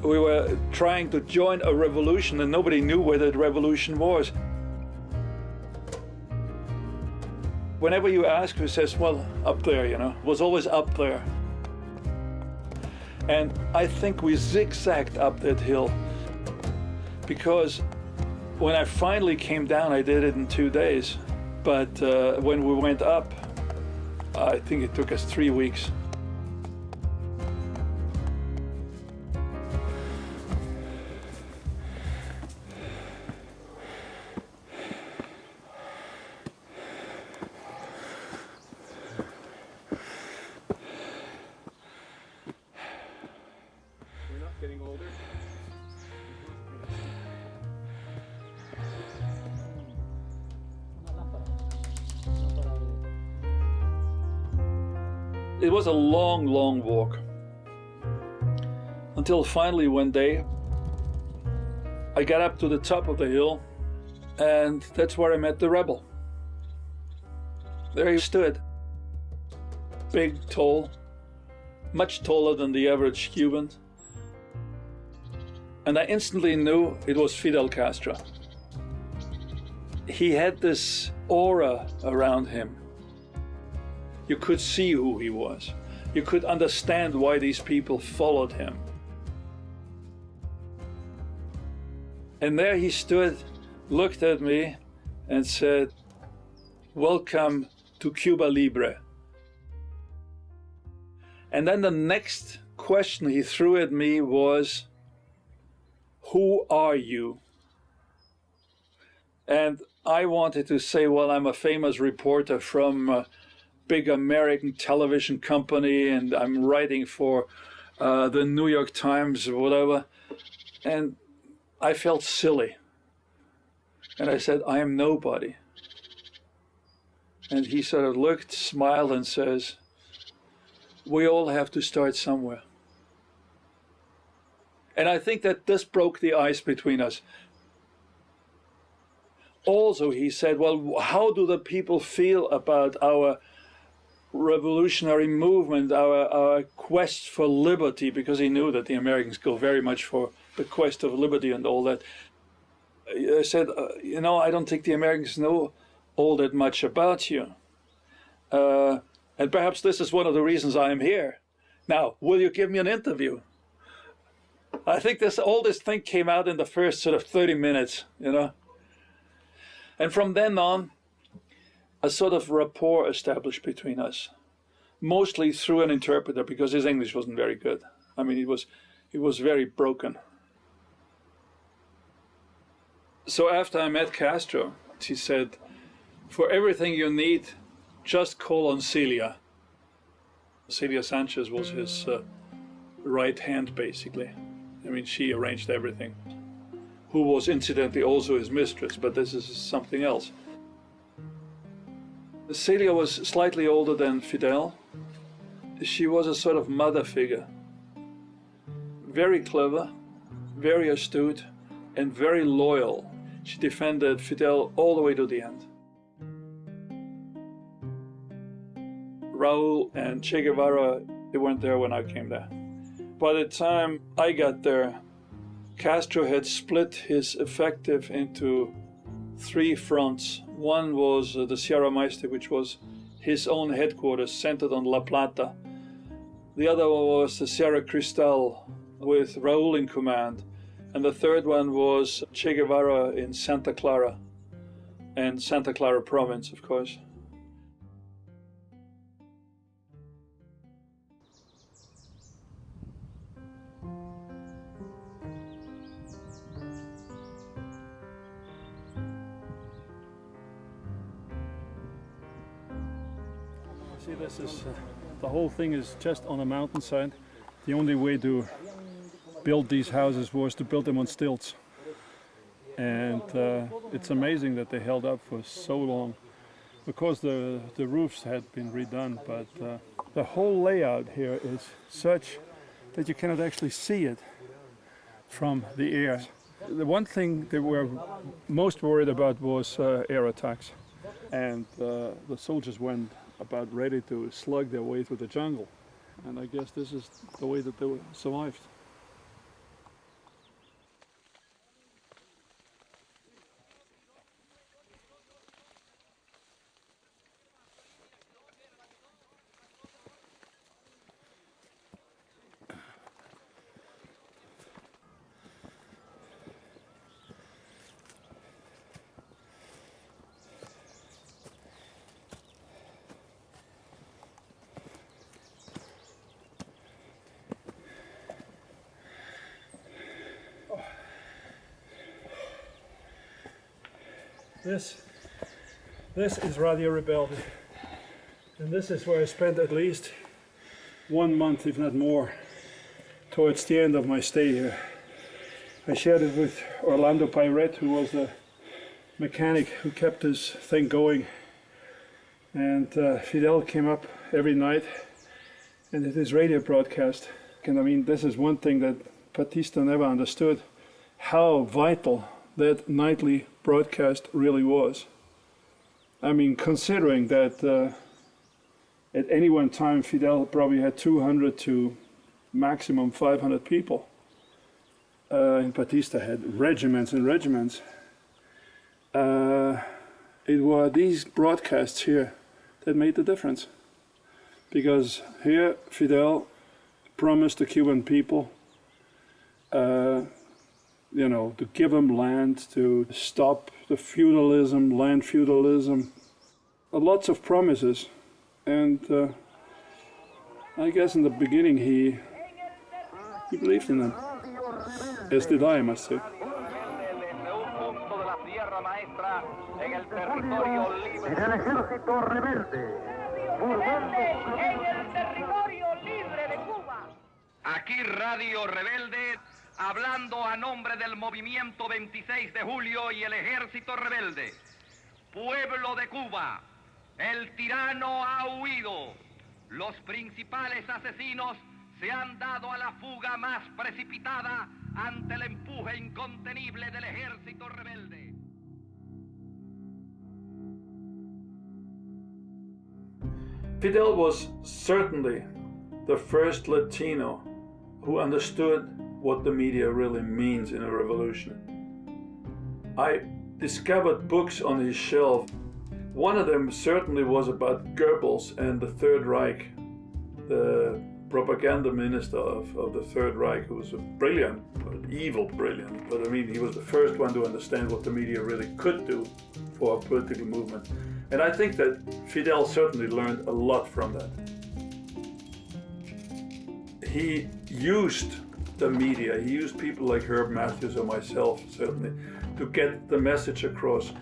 We were trying to join a revolution, and nobody knew where that revolution was. Whenever you ask who says, well, up there, you know, it was always up there. And I think we zigzagged up that hill because when I finally came down, I did it in 2 days. But when we went up, I think it took us 3 weeks. It was a long, long walk. Until finally one day, I got up to the top of the hill, and that's where I met the rebel. There he stood. Big, tall, much taller than the average Cuban. And I instantly knew it was Fidel Castro. He had this aura around him. You could see who he was. You could understand why these people followed him. And there he stood, looked at me, and said, "Welcome to Cuba Libre." And then the next question he threw at me was, "Who are you?" And I wanted to say, well, I'm a famous reporter from a big American television company, and I'm writing for the New York Times or whatever. And I felt silly. And I said, I am nobody. And he sort of looked, smiled, and says, we all have to start somewhere. And I think that this broke the ice between us. Also, he said, well, how do the people feel about our revolutionary movement, our quest for liberty? Because he knew that the Americans go very much for the quest of liberty and all that. I said, you know, I don't think the Americans know all that much about you. And perhaps this is one of the reasons I am here. Now, will you give me an interview? I think all this thing came out in the first sort of 30 minutes, you know. And from then on, a sort of rapport established between us, mostly through an interpreter, because his English wasn't very good. I mean, he was very broken. So after I met Castro, he said, for everything you need, just call on Celia. Celia Sanchez was his right hand, basically. I mean, she arranged everything. Who was incidentally also his mistress, but this is something else. Celia was slightly older than Fidel. She was a sort of mother figure. Very clever, very astute, and very loyal. She defended Fidel all the way to the end. Raúl and Che Guevara, they weren't there when I came there. By the time I got there, Castro had split his effective into 3 fronts. One was the Sierra Maestra, which was his own headquarters, centered on La Plata. The other one was the Sierra Cristal, with Raúl in command. And the third one was Che Guevara in Santa Clara, and Santa Clara province, of course. See, this is the whole thing is just on a mountainside. The only way to build these houses was to build them on stilts. And it's amazing that they held up for so long. Of course, the roofs had been redone, but the whole layout here is such that you cannot actually see it from the air. The one thing they were most worried about was air attacks. And the soldiers went about ready to slug their way through the jungle. And I guess this is the way that they survived. This is Radio Rebelde, and this is where I spent at least 1 month, if not more, towards the end of my stay here. I shared it with Orlando Pirette, who was the mechanic who kept this thing going, and Fidel came up every night and did his radio broadcast. And I mean, this is one thing that Batista never understood, how vital that nightly broadcast really was. I mean, considering that at any one time Fidel probably had 200 to maximum 500 people, and Batista had regiments and regiments. It were these broadcasts here that made the difference, because here Fidel promised the Cuban people you know, to give them land, to stop the feudalism, land feudalism, lots of promises. And I guess in the beginning he believed in them, as did I must say. Aquí Radio Rebelde, hablando a nombre del movimiento 26 de julio y el ejército rebelde. Pueblo de Cuba, el tirano ha huido. Los principales asesinos se han dado a la fuga más precipitada ante el empuje incontenible del ejército rebelde. Fidel was certainly the first Latino who understood what the media really means in a revolution. I discovered books on his shelf. One of them certainly was about Goebbels and the Third Reich, the propaganda minister of the Third Reich, who was a brilliant, evil brilliant, but I mean, he was the first one to understand what the media really could do for a political movement. And I think that Fidel certainly learned a lot from that. He used the media, he used people like Herb Matthews or myself, certainly, to get the message across.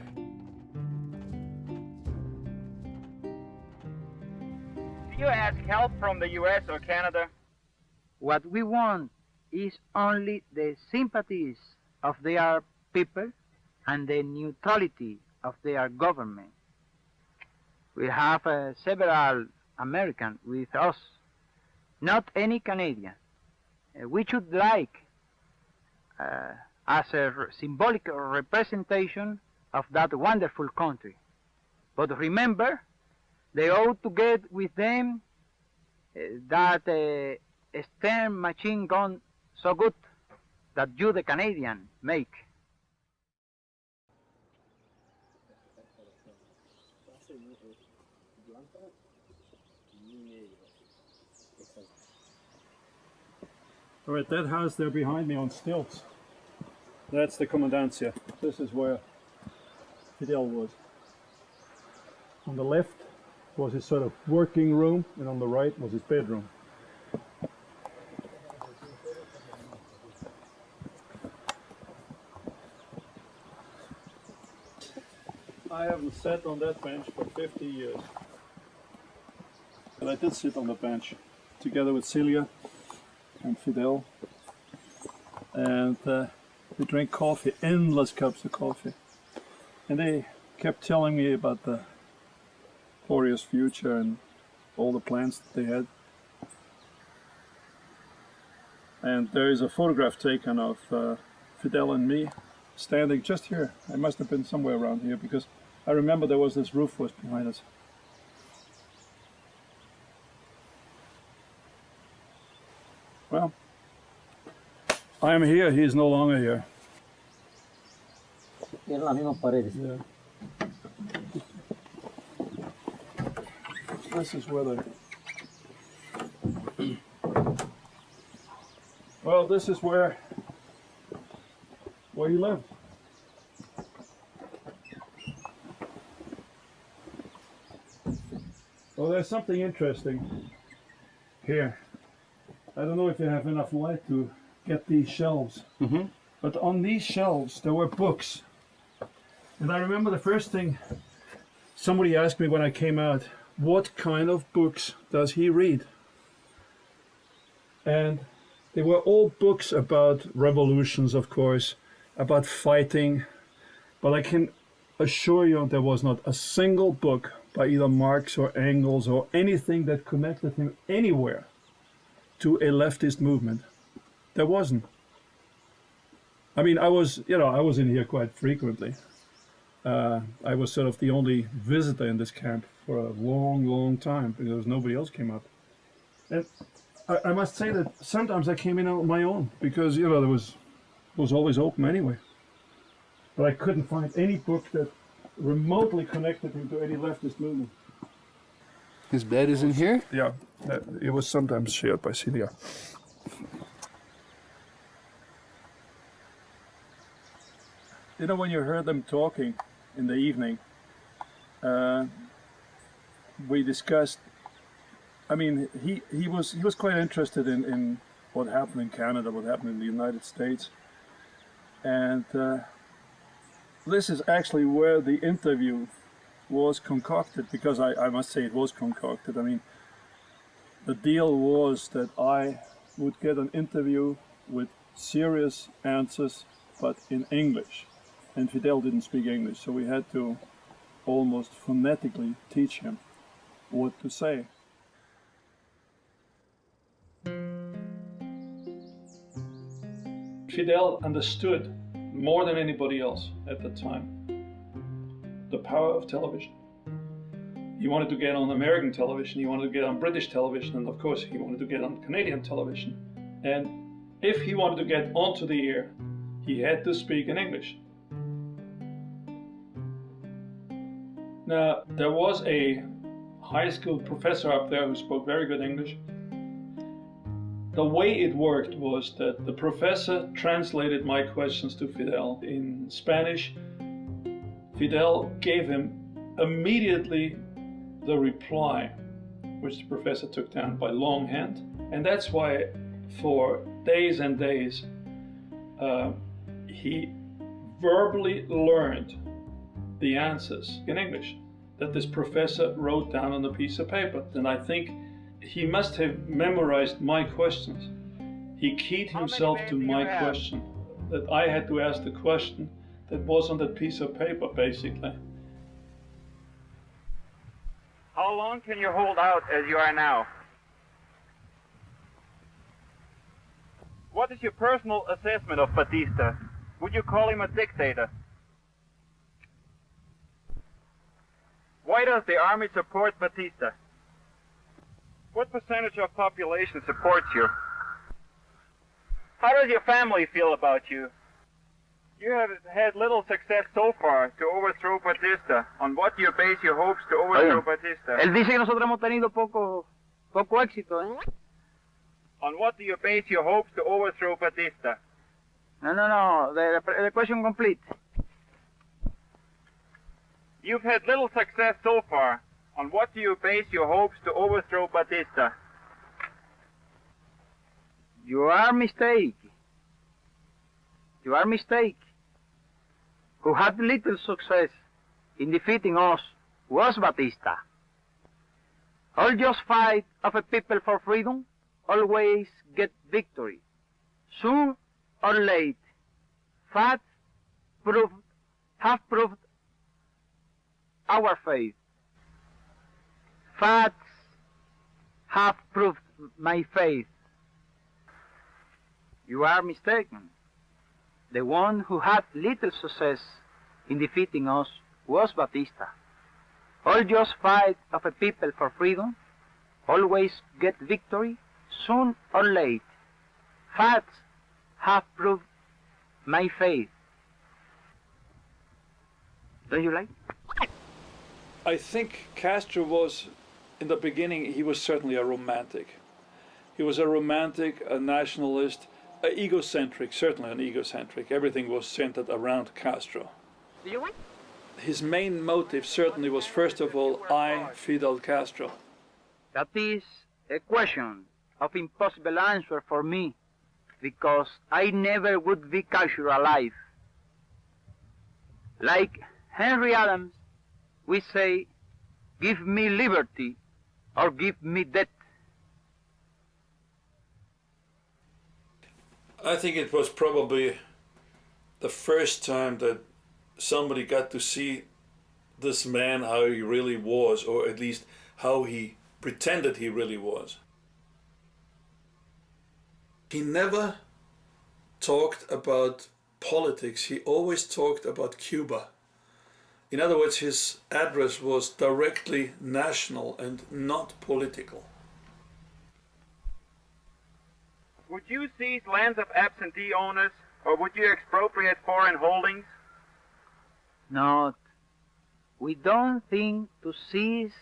Do you ask help from the US or Canada? What we want is only the sympathies of their people and the neutrality of their government. We have several Americans with us, not any Canadian. We should like, as a symbolic representation of that wonderful country. But remember, they ought to get with them that Stern machine gun so good that you, the Canadian, make. All right, that house there behind me on stilts, that's the Commandancia. This is where Fidel was. On the left was his sort of working room, and on the right was his bedroom. I haven't sat on that bench for 50 years. But I did sit on the bench together with Celia and Fidel. And We drank coffee, endless cups of coffee. And they kept telling me about the glorious future and all the plans that they had. And there is a photograph taken of Fidel and me standing just here. I must have been somewhere around here because I remember there was this roof was behind us. Well, I am here, he is no longer here. Tienen las mismas paredes. Yeah. This is where the... Well, this is where he lived. Well, there's something interesting here. I don't know if you have enough light to get these shelves, but on these shelves there were books. And I remember the first thing somebody asked me when I came out, what kind of books does he read? And they were all books about revolutions, of course, about fighting, but I can assure you there was not a single book by either Marx or Engels or anything that connected him anywhere to a leftist movement. There wasn't. I mean, I was in here quite frequently. I was sort of the only visitor in this camp for a long, long time because nobody else came up. And I must say that sometimes I came in on my own because, there was always open anyway. But I couldn't find any book that remotely connected him to any leftist movement. His bed is in here? Yeah, it was sometimes shared by Celia. When you heard them talking in the evening, we discussed. I mean, he was quite interested in what happened in Canada, what happened in the United States, and this is actually where the interview was concocted, because I must say it was concocted. I mean, the deal was that I would get an interview with serious answers, but in English. And Fidel didn't speak English, so we had to almost phonetically teach him what to say. Fidel understood more than anybody else at the time the power of television. He wanted to get on American television, he wanted to get on British television, and of course he wanted to get on Canadian television. And if he wanted to get onto the air, he had to speak in English. Now, there was a high school professor up there who spoke very good English. The way it worked was that the professor translated my questions to Fidel in Spanish. Fidel gave him immediately the reply, which the professor took down by longhand. And that's why for days and days he verbally learned the answers in English that this professor wrote down on a piece of paper. And I think he must have memorized my questions. He keyed himself to my question, that I had to ask the question that was on that piece of paper, basically. How long can you hold out as you are now? What is your personal assessment of Batista? Would you call him a dictator? Why does the army support Batista? What percentage of population supports you? How does your family feel about you? You have had little success so far to overthrow Batista. On what do you base your hopes to overthrow Batista? Él dice que nosotros hemos tenido poco éxito, ¿eh? On what do you base your hopes to overthrow Batista? No. The question complete. You've had little success so far. On what do you base your hopes to overthrow Batista? You are mistaken. You are mistaken. Who had little success in defeating us was Batista. All just fight of a people for freedom always get victory. Soon or late, facts have proved our faith. Facts have proved my faith. You are mistaken. The one who had little success in defeating us was Batista. All just fight of a people for freedom always get victory, soon or late. Facts have proved my faith. Don't you like? I think Castro was, in the beginning, he was certainly a romantic. He was a romantic, a nationalist, an egocentric, certainly an egocentric. Everything was centered around Castro. Do you like? His main motive certainly was, first of all, I, Fidel Castro. That is a question of impossible answer for me, because I never would be captured alive. Like Henry Adams, we say, give me liberty or give me death. I think it was probably the first time that somebody got to see this man how he really was, or at least how he pretended he really was. He never talked about politics, he always talked about Cuba. In other words, his address was directly national and not political. Would you seize lands of absentee owners, or would you expropriate foreign holdings? Not. We don't think to seize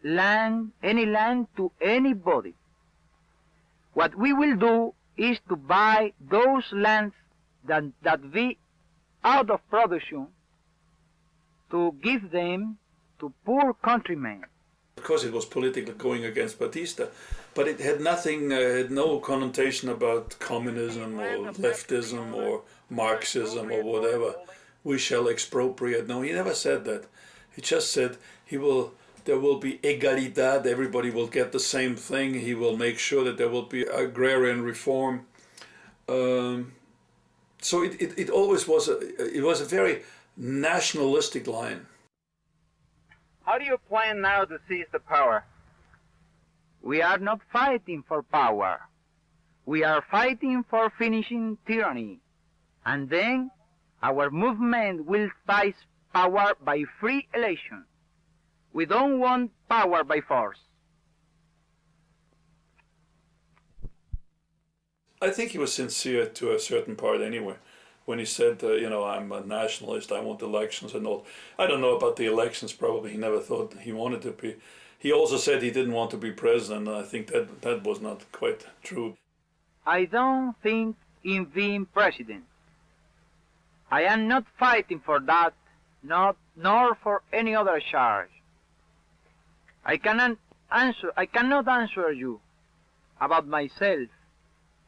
land, any land to anybody. What we will do is to buy those lands that be out of production, to give them to poor countrymen. Of course it was politically going against Batista, but it had nothing, had no connotation about communism or leftism or Marxism or whatever. We shall expropriate. No, he never said that. He just said there will be egalitad, everybody will get the same thing. He will make sure that there will be agrarian reform. So it always was a very nationalistic line. How do you plan now to seize the power? We are not fighting for power. We are fighting for finishing tyranny. And then our movement will seize power by free election. We don't want power by force. I think he was sincere to a certain part anyway. When he said, I'm a nationalist, I want elections and all. I don't know about the elections, probably. He never thought he wanted to be. He also said he didn't want to be president. I think that was not quite true. I don't think in being president. I am not fighting for that, nor for any other charge. I cannot answer you about myself,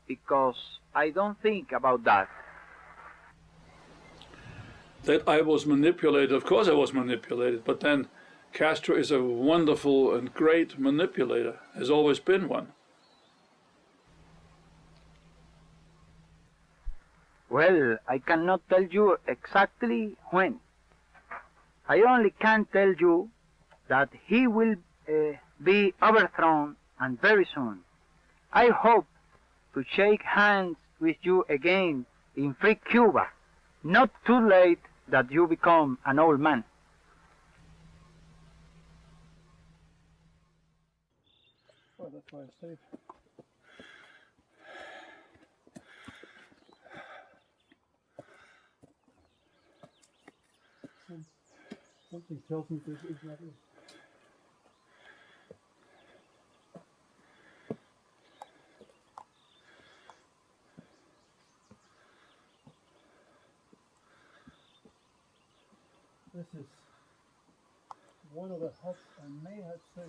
because I don't think about that. That I was manipulated, of course I was manipulated, but then Castro is a wonderful and great manipulator, has always been one. Well, I cannot tell you exactly when. I only can tell you that he will be overthrown, and very soon. I hope to shake hands with you again in free Cuba, not too late that you become an old man. Well, that's why I stayed. Something tells me this is not it. This is one of the huts I may have saved.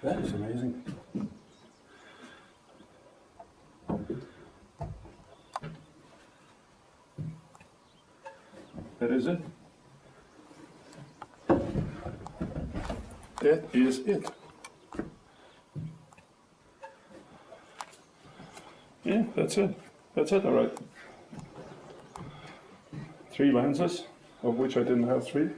That is amazing. That is it. That is it. Yeah, that's it. That's it, all right. 3 lenses, of which I didn't have 3.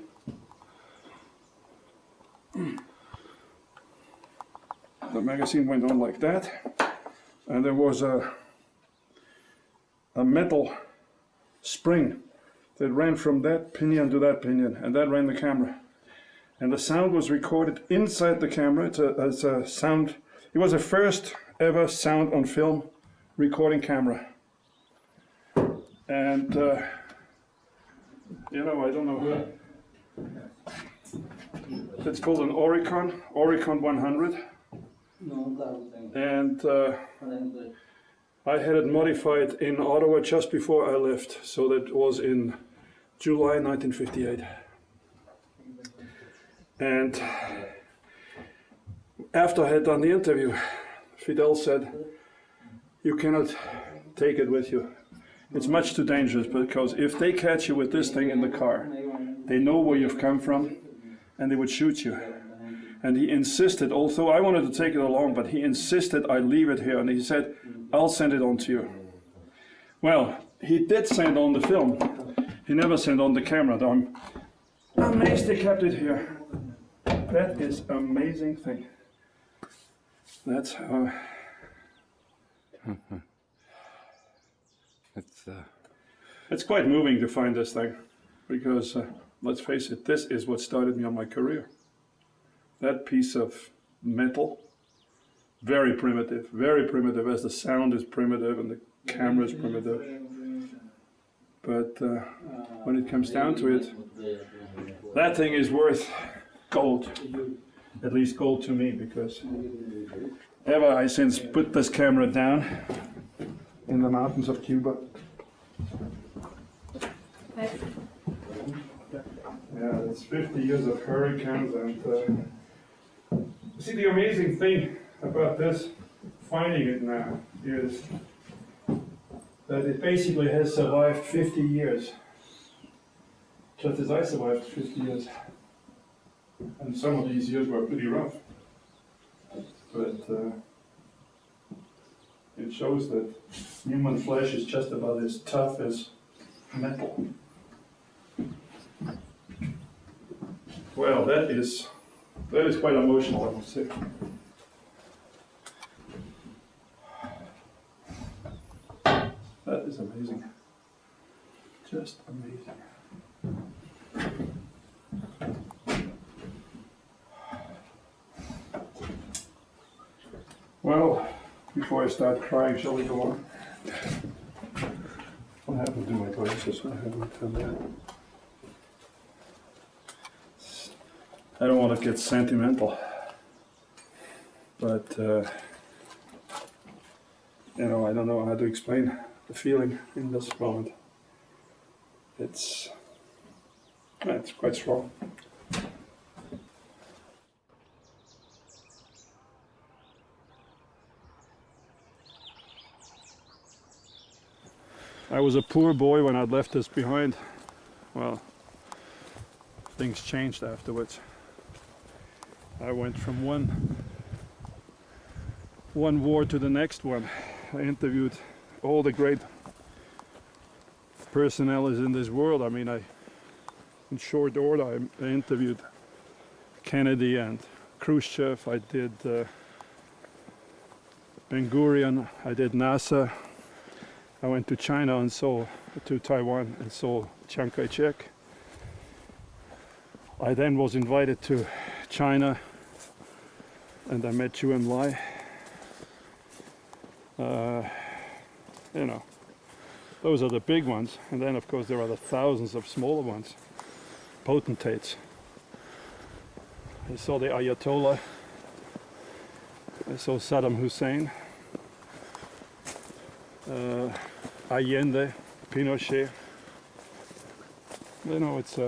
The magazine went on like that, and there was a metal spring that ran from that pinion to that pinion, and that ran the camera. And the sound was recorded inside the camera. It's a sound. It was the first ever sound on film recording camera. And you know, I don't know. It's called an Oricon 100. And I had it modified in Ottawa just before I left, so that was in July 1958. And after I had done the interview, Fidel said, "You cannot take it with you. It's much too dangerous, because if they catch you with this thing in the car, they know where you've come from and they would shoot you." And he insisted, although I wanted to take it along, but he insisted I leave it here, and he said, "I'll send it on to you." Well, he did send on the film. He never sent on the camera, though. I'm amazed they kept it here. That is an amazing thing. That's it's quite moving to find this thing, because let's face it, this is what started me on my career. That piece of metal, very primitive, as the sound is primitive and the camera is primitive. But when it comes down to it, that thing is worth gold, at least gold to me, because ever I since put this camera down in the mountains of Cuba. Yeah, it's 50 years of hurricanes, and see, the amazing thing about this, finding it now, is that it basically has survived 50 years, just as I survived 50 years. And some of these years were pretty rough. But it shows that human flesh is just about as tough as metal. Well, that is quite emotional, I must say. That is amazing. Just amazing. Well, before I start crying, shall we go on? What happened to my glasses? I haven't done that. I don't want to get sentimental, but you know, I don't know how to explain the feeling in this moment. It's quite strong. I was a poor boy when I left this behind. Well, things changed afterwards. I went from one war to the next one. I interviewed all the great personalities in this world. I mean, in short order, I interviewed Kennedy and Khrushchev. I did Ben Gurion. I did NASA. I went to China and to Taiwan and saw Chiang Kai-shek. I then was invited to China and I met Zhou Enlai. You know, those are the big ones, and then of course there are the thousands of smaller ones, potentates. I saw the Ayatollah, I saw Saddam Hussein, Allende, Pinochet. You know, it's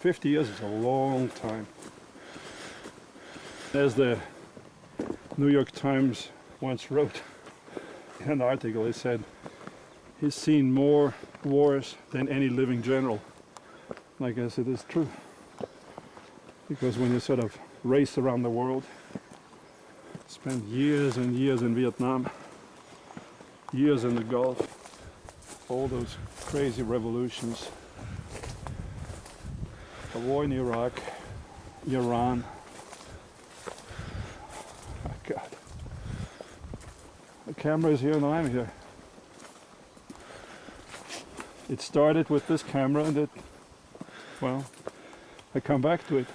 50 years is a long time. As the New York Times once wrote in an article, it said, he's seen more wars than any living general. And I guess it is true. Because when you sort of race around the world, spend years and years in Vietnam, years in the Gulf, all those crazy revolutions, the war in Iraq, Iran. Oh God. The camera is here and I'm here. It started with this camera and well, I come back to it.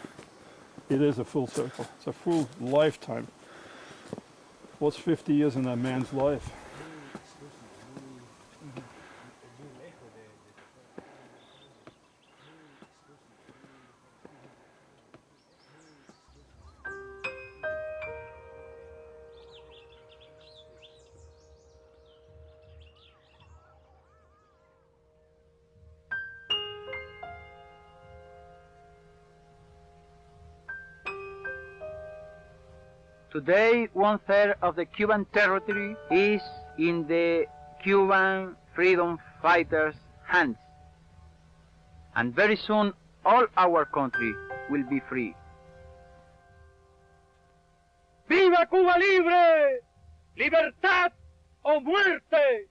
It is a full circle. It's a full lifetime. What's 50 years in that man's life? Today, 1/3 of the Cuban territory is in the Cuban freedom fighters' hands. And very soon, all our country will be free. ¡Viva Cuba libre! ¡Libertad o muerte!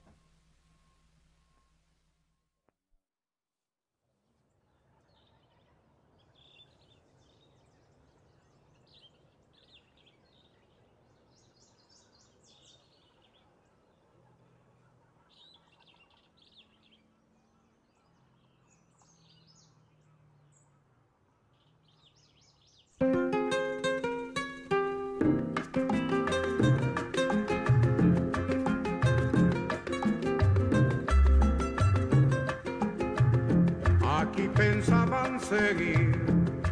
Aquí pensaban seguir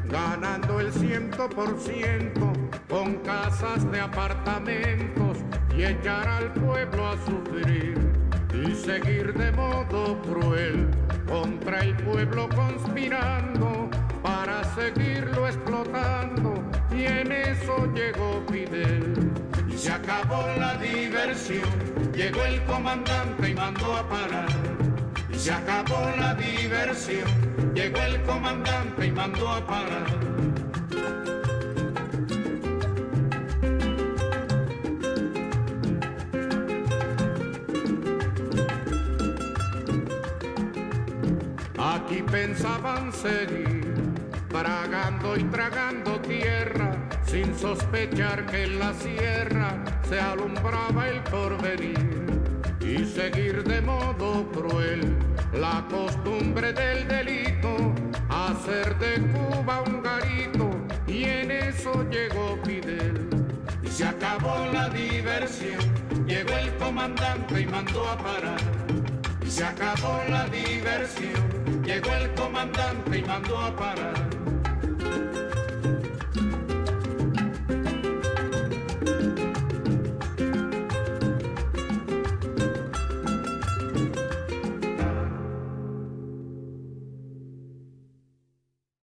ganando el 100% con casas de apartamentos y echar al pueblo a sufrir y seguir de modo cruel contra el pueblo conspirando para seguirlo explotando, y en eso llegó Fidel y se acabó la diversión. Llegó el comandante y mandó a parar. Y se acabó la diversión, llegó el comandante y mandó a parar. Aquí pensaban seguir, tragando y tragando tierra, sin sospechar que en la sierra se alumbraba el porvenir. Y seguir de modo cruel la costumbre del delito, hacer de Cuba un garito, y en eso llegó Fidel. Y se acabó la diversión, llegó el comandante y mandó a parar. Y se acabó la diversión, llegó el comandante y mandó a parar.